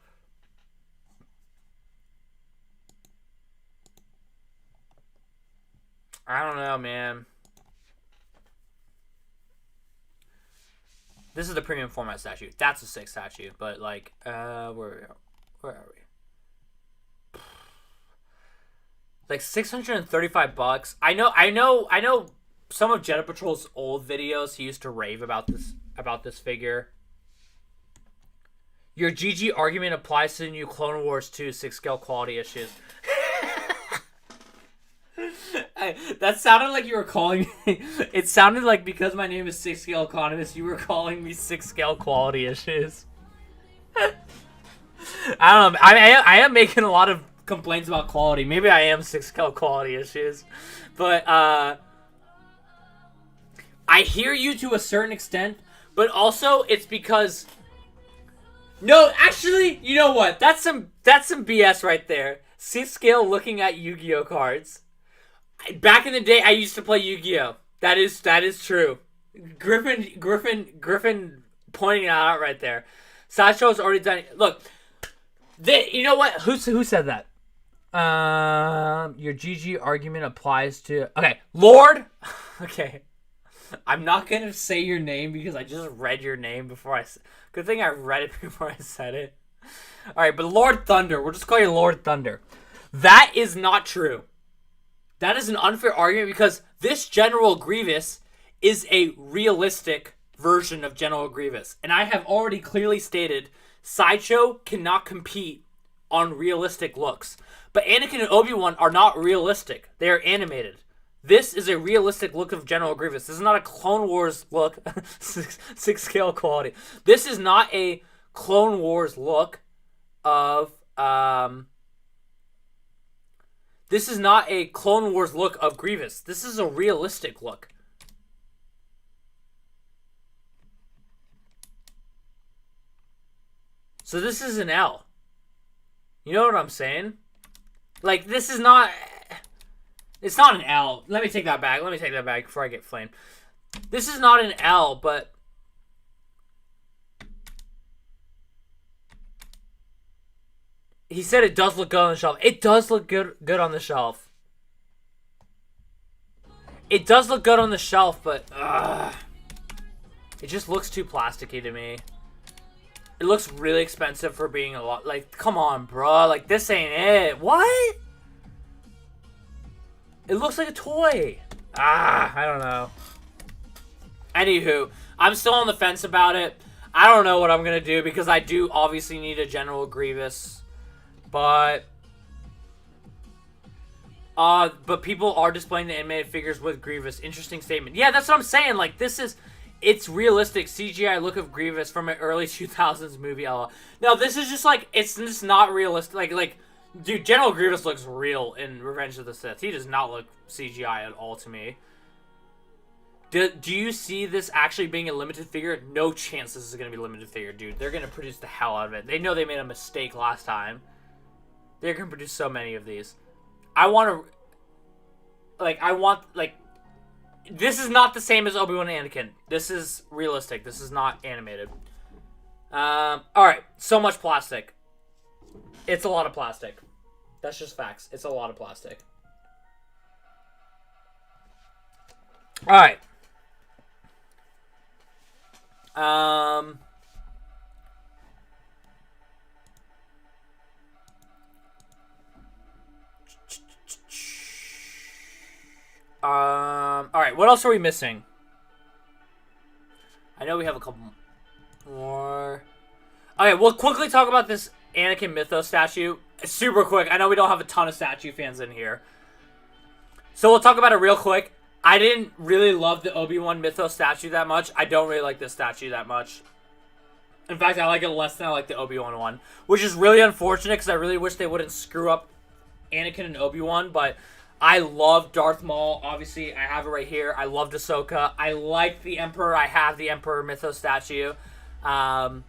I don't know, man. This is the premium format statue. That's a 6 statue, but like, where are we? Like $635. I know some of Jeddah Patrol's old videos, he used to rave about this figure. Your GG argument applies to the new Clone Wars 2 6-scale quality issues. That sounded like you were calling me. It sounded like because my name is 6-scale economist, you were calling me 6-scale quality issues. I don't know. I am making a lot of complaints about quality. Maybe I am 6-scale quality issues, but I hear you to a certain extent, but also it's because. No, actually, you know what? That's some BS right there. 6-scale looking at Yu-Gi-Oh cards. Back in the day, I used to play Yu-Gi-Oh. That is true. Griffin pointing it out right there. Sideshow's already done it. Look, you know what? Who said that? Your GG argument applies to... Okay, Lord... Okay. I'm not going to say your name because I just read your name before I... Good thing I read it before I said it. Alright, but Lord Thunder. We'll just call you Lord Thunder. That is not true. That is an unfair argument because this General Grievous is a realistic version of General Grievous. And I have already clearly stated Sideshow cannot compete on realistic looks. But Anakin and Obi-Wan are not realistic. They are animated. This is a realistic look of General Grievous. This is not a Clone Wars look. 6-scale quality. This is not a Clone Wars look of... This is not a Clone Wars look of Grievous. This is a realistic look. So this is an L. You know what I'm saying? Like, this is not... It's not an L. Let me take that back. Let me take that back before I get flamed. This is not an L, but... He said it does look good on the shelf. It does look good on the shelf. It does look good on the shelf, but... it just looks too plasticky to me. It looks really expensive for being a lot... Like, come on, bro. Like, this ain't it. What? It looks like a toy. I don't know. Anywho, I'm still on the fence about it. I don't know what I'm going to do because I do obviously need a General Grievous. But people are displaying the animated figures with Grievous. Interesting statement. Yeah, that's what I'm saying. Like, it's realistic CGI look of Grievous from an early 2000s movie. No, this is just like, it's just not realistic. Like, dude, General Grievous looks real in Revenge of the Sith. He does not look CGI at all to me. Do you see this actually being a limited figure? No chance this is going to be a limited figure, dude. They're going to produce the hell out of it. They know they made a mistake last time. They're going to produce so many of these. This is not the same as Obi-Wan and Anakin. This is realistic. This is not animated. Alright, so much plastic. It's a lot of plastic. That's just facts. It's a lot of plastic. Alright. Alright, what else are we missing? I know we have a couple more. Okay, we'll quickly talk about this Anakin Mythos statue. Super quick. I know we don't have a ton of statue fans in here. So we'll talk about it real quick. I didn't really love the Obi-Wan Mythos statue that much. I don't really like this statue that much. In fact, I like it less than I like the Obi-Wan one. Which is really unfortunate because I really wish they wouldn't screw up Anakin and Obi-Wan. But I love Darth Maul. Obviously, I have it right here. I loved Ahsoka. I like the Emperor. I have the Emperor Mythos statue. I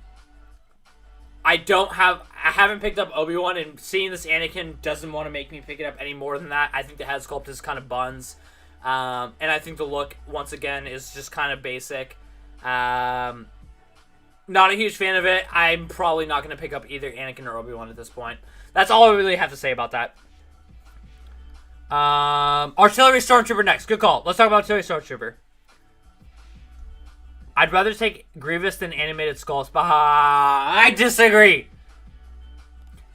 haven't picked up Obi-Wan, and seeing this Anakin doesn't want to make me pick it up any more than that. I think the head sculpt is kind of buns. And I think the look, once again, is just kind of basic. Not a huge fan of it. I'm probably not going to pick up either Anakin or Obi-Wan at this point. That's all I really have to say about that. Artillery Stormtrooper next. Good call. Let's talk about Artillery Stormtrooper. I'd rather take Grievous than animated skulls. Bah, I disagree.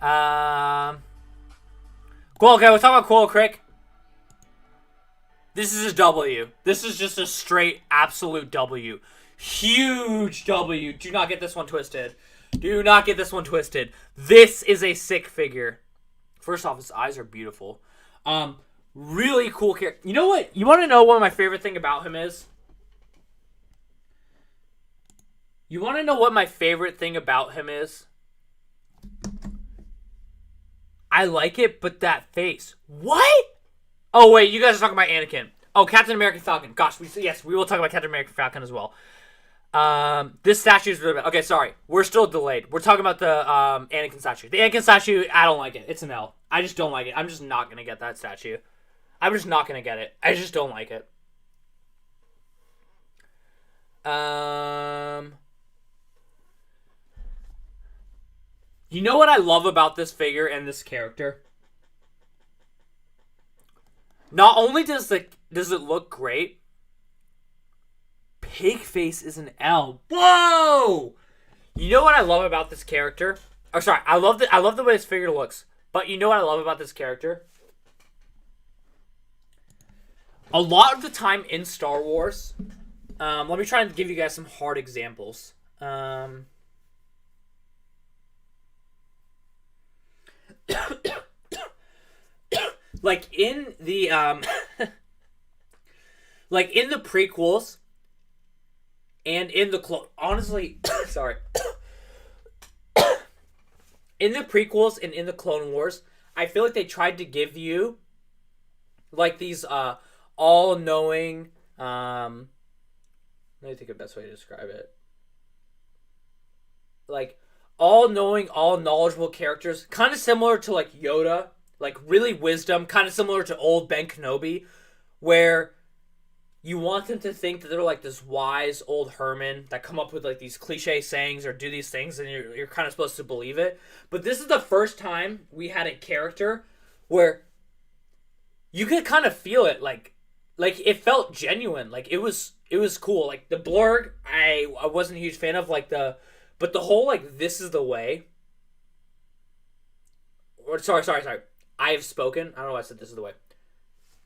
Cool, okay, let's talk about Cool Crick. This is a W. This is just a straight, absolute W. Huge W. Do not get this one twisted. Do not get this one twisted. This is a sick figure. First off, his eyes are beautiful. Really cool character. You know what? You want to know what my favorite thing about him is? You want to know what my favorite thing about him is? I like it, but that face. What? Oh, wait. You guys are talking about Anakin. Oh, Captain America Falcon. Gosh, yes, we will talk about Captain America Falcon as well. This statue is really bad. Okay, sorry. We're still delayed. We're talking about the Anakin statue. The Anakin statue, I don't like it. It's an L. I just don't like it. I'm just not going to get that statue. I'm just not going to get it. I just don't like it. You know what I love about this figure and this character? Not only does it look great, pig face is an L. Whoa! You know what I love about this character? Oh, sorry. I love the way this figure looks. But you know what I love about this character? A lot of the time in Star Wars, let me try and give you guys some hard examples. Like in the like in the prequels and in the honestly sorry in the prequels and in the Clone Wars, I feel like they tried to give you like these all-knowing let me think of the best way to describe it. Like all-knowing, all-knowledgeable characters, kind of similar to like Yoda, like really wisdom, kind of similar to old Ben Kenobi, where you want them to think that they're like this wise old Herman that come up with like these cliche sayings or do these things, and you're kind of supposed to believe it. But this is the first time we had a character where you could kind of feel it, like it felt genuine, like it was cool. Like the blurg, I wasn't a huge fan of, but the whole like this is the way. Or sorry. I have spoken. I don't know why I said this is the way.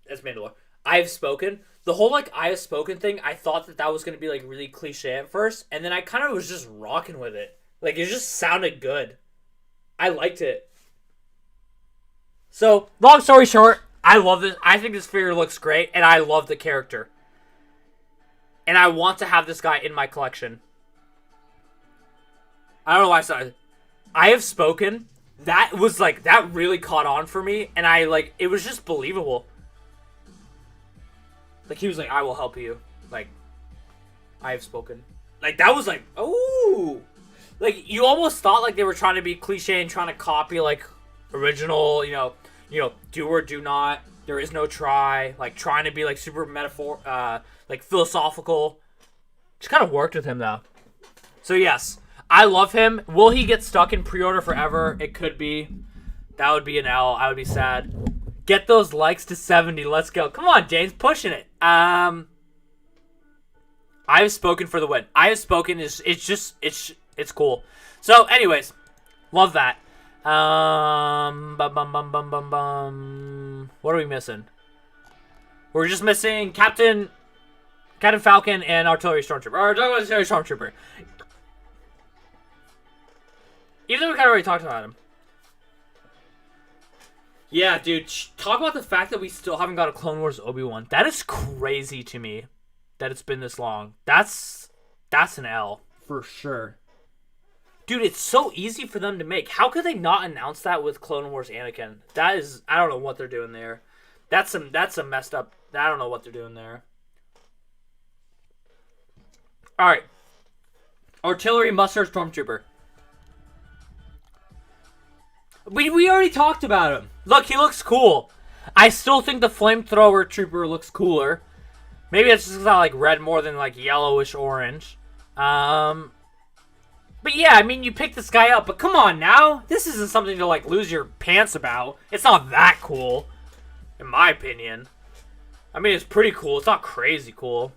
That's Mandalore. I have spoken. The whole like I have spoken thing, I thought that was going to be like really cliche at first, and then I kind of was just rocking with it. Like it just sounded good. I liked it. So, long story short, I love this. I think this figure looks great, and I love the character. And I want to have this guy in my collection. I don't know why I said I have spoken. That was like, that really caught on for me, and it was just believable. Like, he was like, I will help you. Like, I have spoken. Like, that was like, ooh. Like, you almost thought like they were trying to be cliche and trying to copy like original, you know, do or do not. There is no try. Like, trying to be like super like philosophical. Just kind of worked with him though. So yes, I love him. Will he get stuck in pre-order forever? It could be. That would be an L. I would be sad. Get those likes to 70. Let's go. Come on, James. Pushing it. I have spoken for the win. I have spoken. It's cool. So, anyways, love that. What are we missing? We're just missing Captain Falcon and Artillery Stormtrooper. Or Artillery Stormtrooper. Even though we kind of already talked about him. Yeah, dude. Talk about the fact that we still haven't got a Clone Wars Obi-Wan. That is crazy to me that it's been this long. That's an L. For sure. Dude, it's so easy for them to make. How could they not announce that with Clone Wars Anakin? That is... I don't know what they're doing there. That's some messed up... I don't know what they're doing there. Alright. Artillery Mustard Stormtrooper. We already talked about him. Look, he looks cool. I still think the Flamethrower Trooper looks cooler. Maybe it's just because I like red more than like yellowish orange. But yeah, I mean, you pick this guy up, but come on now. This isn't something to like lose your pants about. It's not that cool, in my opinion. I mean, it's pretty cool. It's not crazy cool.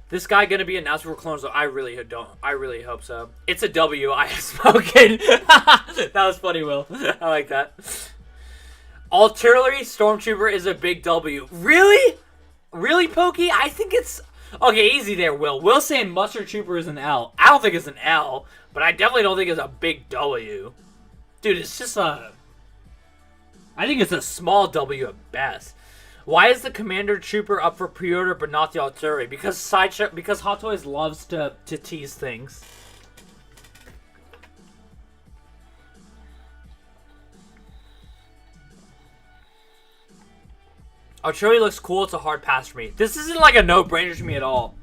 This guy gonna be announced for Clones? I really hope so. It's a W. I have spoken. That was funny, Will. I like that. Artillery Stormtrooper is a big W. Really? Really, Pokey? I think it's... Okay, easy there, Will. Will saying Mustard Trooper is an L. I don't think it's an L, but I definitely don't think it's a big W. Dude, it's just a... I think it's a small W at best. Why is the Commander Trooper up for pre-order but not the Artillery? Because Hot Toys loves to tease things. Artillery looks cool. It's a hard pass for me. This isn't like a no-brainer to me at all.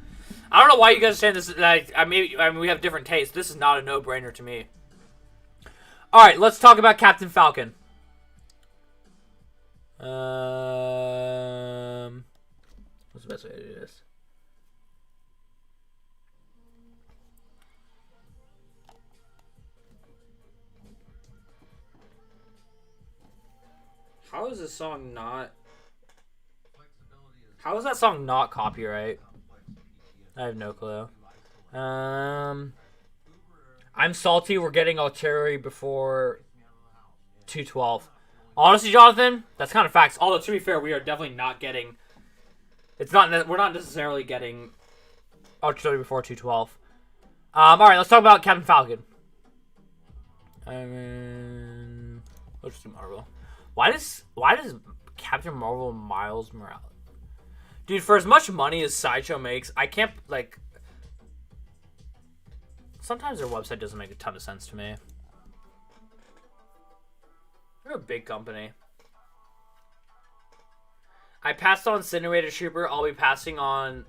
I don't know why you guys are saying this. I mean, we have different tastes. This is not a no-brainer to me. All right, let's talk about Captain Falcon. What's the best way to do this? How is this song not... How is that song not copyright? I have no clue. I'm salty we're getting Artillery before 212. Honestly, Jonathan, that's kind of facts. Although, to be fair, we are definitely not getting... We're not necessarily getting Artillery before 212. Alright, let's talk about Captain Falcon. Let's do Marvel. Why does Captain Marvel Miles Morales? Dude, for as much money as Sideshow makes, I can't, like... Sometimes their website doesn't make a ton of sense to me. They're a big company. I passed on Incinerator Trooper. I'll be passing on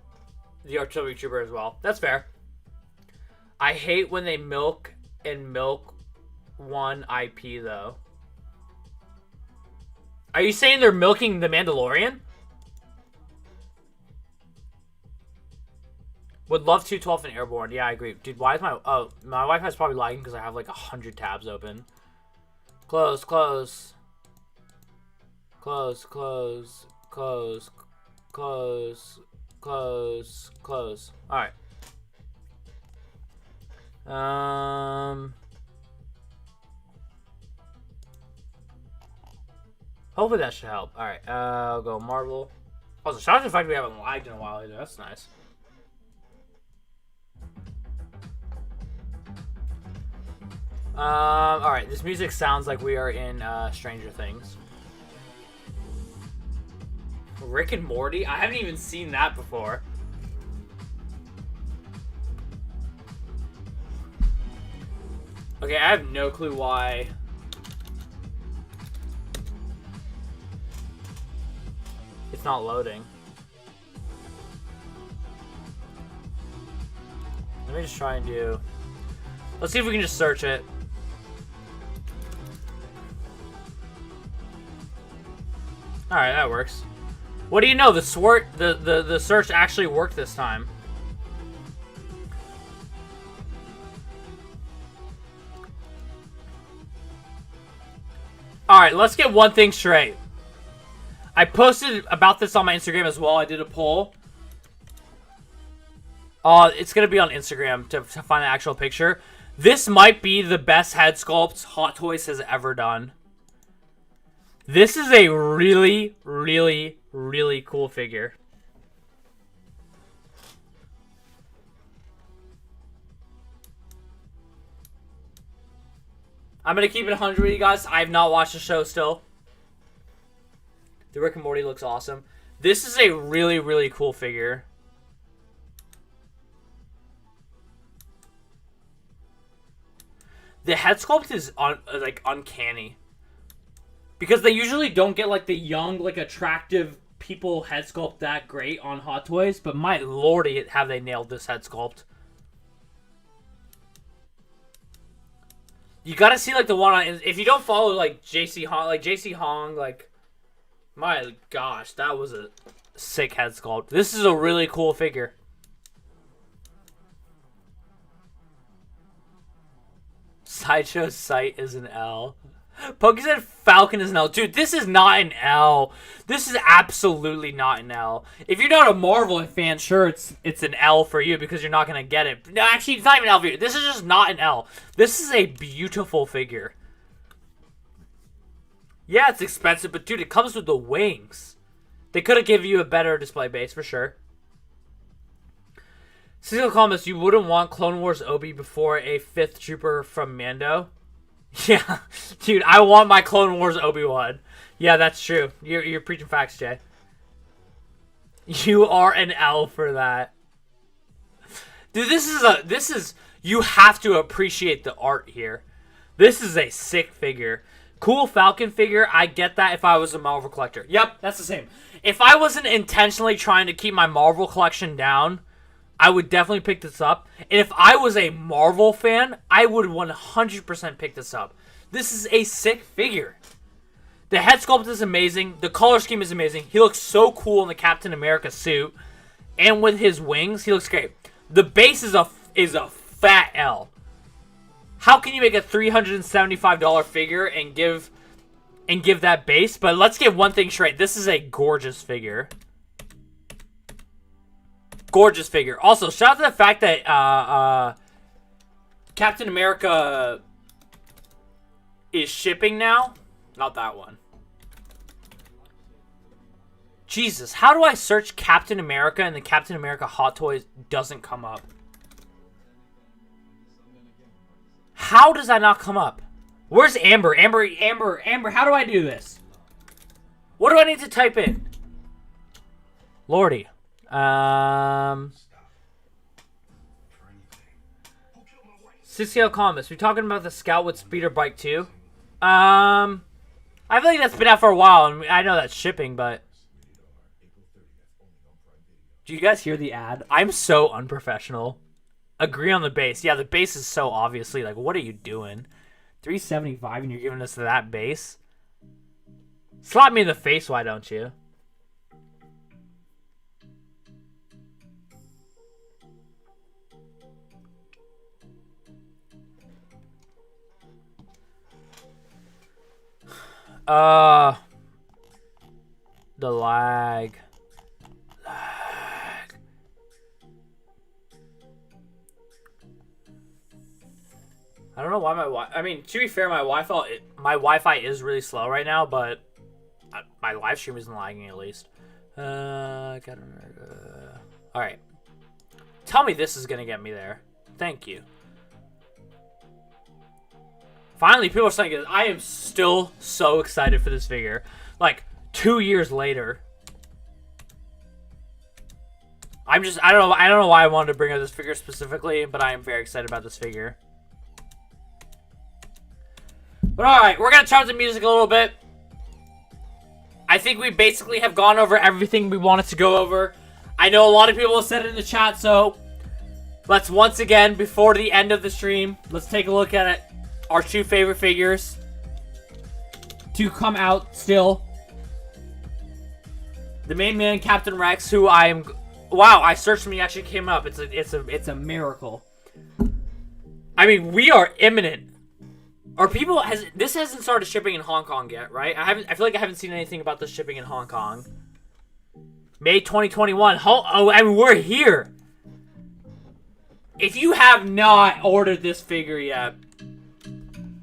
the Artillery Trooper as well. That's fair. I hate when they milk one IP, though. Are you saying they're milking the Mandalorian? Would love 212 and Airborne. Yeah, I agree. Dude, why is my... Oh, my Wi-Fi's probably lagging because I have like 100 tabs open. Close, close. Close, close, close, close, close, close. Alright. Hopefully that should help. Alright, I'll go Marvel. Also, shout out to the fact we haven't lagged in a while either. That's nice. Alright, this music sounds like we are in Stranger Things. Rick and Morty? I haven't even seen that before. Okay, I have no clue why. It's not loading. Let me just try and do... Let's see if we can just search it. Alright, that works. What do you know? The search actually worked this time. Alright, let's get one thing straight. I posted about this on my Instagram as well. I did a poll. It's going to be on Instagram to find the actual picture. This might be the best head sculpt Hot Toys has ever done. This is a really, really, really cool figure. I'm going to keep it 100 with you guys. I have not watched the show still. The Rick and Morty looks awesome. This is a really, really cool figure. The head sculpt is like uncanny. Because they usually don't get like the young, like attractive people head sculpt that great on Hot Toys. But my lordy, have they nailed this head sculpt. You gotta see like the one on... If you don't follow like JC Hong, like... My gosh, that was a sick head sculpt. This is a really cool figure. Sideshow's site is an L. Pokey said Falcon is an L. Dude, this is not an L. This is absolutely not an L. If you're not a Marvel fan, sure, it's an L for you because you're not going to get it. No, actually, it's not even an L for you. This is just not an L. This is a beautiful figure. Yeah, it's expensive, but dude, it comes with the wings. They could have given you a better display base for sure. Cecil Columbus, you wouldn't want Clone Wars Obi before a 5th trooper from Mando? Yeah, dude, I want my Clone Wars Obi-Wan. Yeah, that's true. You're preaching facts, Jay. You are an L for that. Dude, this is you have to appreciate the art here. This is a sick figure. Cool Falcon figure, I get that if I was a Marvel collector. Yep, that's the same. If I wasn't intentionally trying to keep my Marvel collection down, I would definitely pick this up. And if I was a Marvel fan, I would 100% pick this up. This is a sick figure. The head sculpt is amazing. The color scheme is amazing. He looks so cool in the Captain America suit. And with his wings, he looks great. The base is a fat L. How can you make a $375 figure and give that base? But let's get one thing straight. This is a gorgeous figure. Gorgeous figure. Also, shout out to the fact that Captain America is shipping now. Not that one. Jesus, how do I search Captain America and the Captain America Hot Toys doesn't come up? How does that not come up? Where's Amber? Amber, how do I do this? What do I need to type in? Lordy. CCL Columbus, we talking about the Scout with speeder bike too? I feel like that's been out for a while, and I know that's shipping, but... Do you guys hear the ad? I'm so unprofessional. Agree on the base. Yeah, the base is so obviously, like, what are you doing? $375 and you're giving us that base? Slap me in the face, why don't you? The lag. I don't know why my Wi-Fi... I mean, to be fair, my Wi-Fi is really slow right now, but my live stream isn't lagging at least. Alright. Tell me this is gonna get me there. Thank you. Finally, people are saying it. I am still so excited for this figure. Like, 2 years later. I don't know why I wanted to bring up this figure specifically, but I am very excited about this figure. But alright, we're going to turn the music a little bit. I think we basically have gone over everything we wanted to go over. I know a lot of people have said it in the chat, so let's once again, before the end of the stream, let's take a look at it. Our 2 favorite figures to come out still. The main man, Captain Rex, who I am... Wow, I searched and he actually came up. It's a miracle. I mean, we are imminent. Are people... This hasn't started shipping in Hong Kong yet, right? I feel like I haven't seen anything about this shipping in Hong Kong. May 2021. Oh, I mean, we're here. If you have not ordered this figure yet,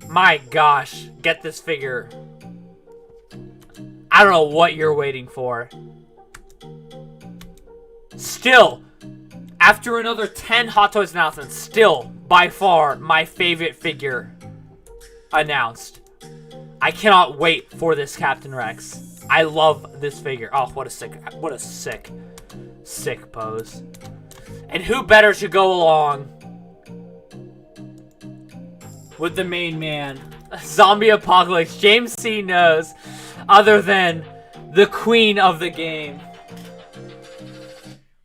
my gosh, get this figure. I don't know what you're waiting for. Still, after another 10 Hot Toys announcements, still, by far, my favorite figure announced. I cannot wait for this Captain Rex. I love this figure. Oh, what a sick pose. And who better to go along with the main man, Zombie Apocalypse, James C. knows, other than the queen of the game.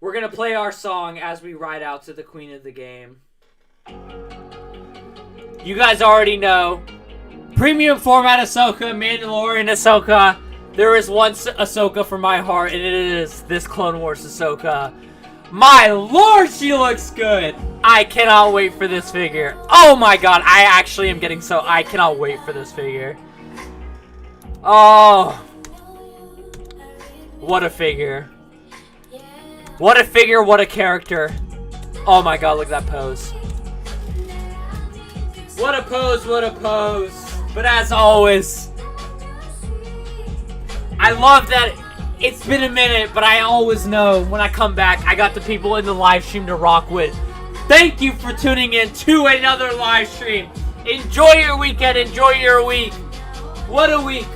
We're gonna play our song as we ride out to the queen of the game. You guys already know. Premium format Ahsoka, Mandalorian Ahsoka. There is one Ahsoka for my heart, and it is this Clone Wars Ahsoka. My lord, she looks good! I cannot wait for this figure. Oh my god, I actually am getting so... I cannot wait for this figure. Oh. What a figure. What a figure, what a character. Oh my god, look at that pose. What a pose, what a pose. But as always, I love that It's been a minute, but I always know when I come back, I got the people in the live stream to rock with. Thank you for tuning in to another live stream. Enjoy your weekend. Enjoy your week. What a week.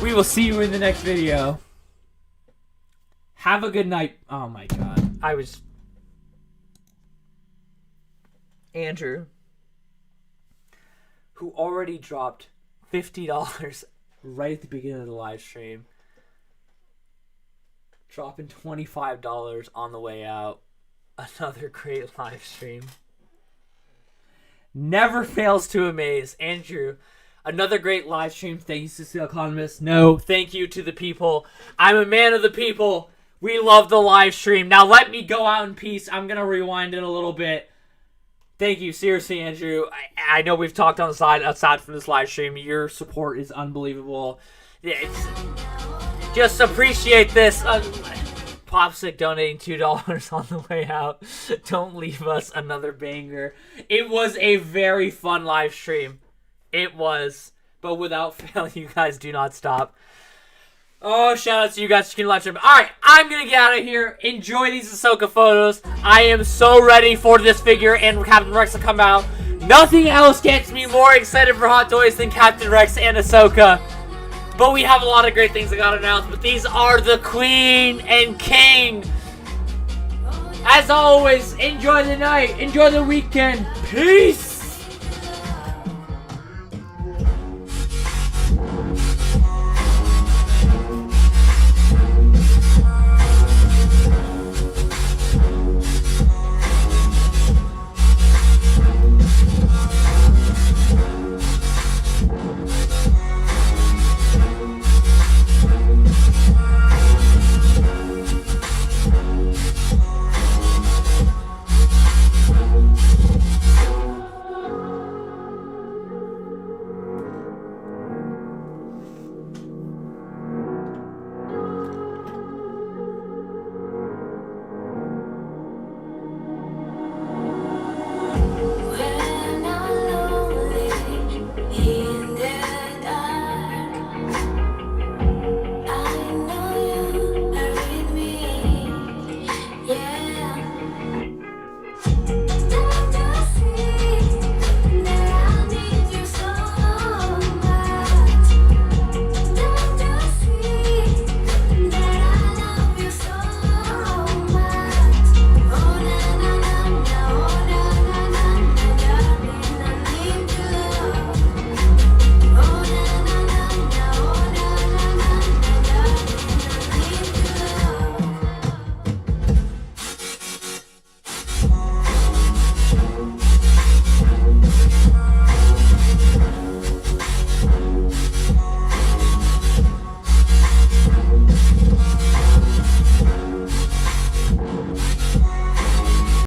We will see you in the next video. Have a good night. Oh my god. Andrew, who already dropped $50 right at the beginning of the live stream, dropping $25 on the way out. Another great live stream. Never fails to amaze. Andrew, another great live stream. Thank you, Cecile Economist. No, thank you to the people. I'm a man of the people. We love the live stream. Now let me go out in peace. I'm going to rewind it a little bit. Thank you. Seriously, Andrew. I know we've talked on the side outside from this live stream. Your support is unbelievable. Just appreciate this. Popsick donating $2 on the way out. Don't leave us another banger. It was a very fun live stream. It was. But without fail, you guys do not stop. Oh, shout out to you guys for live stream. Alright, I'm gonna get out of here. Enjoy these Ahsoka photos. I am so ready for this figure and Captain Rex to come out. Nothing else gets me more excited for Hot Toys than Captain Rex and Ahsoka. But we have a lot of great things that got announced. But these are the Queen and King. As always, enjoy the night. Enjoy the weekend. Peace.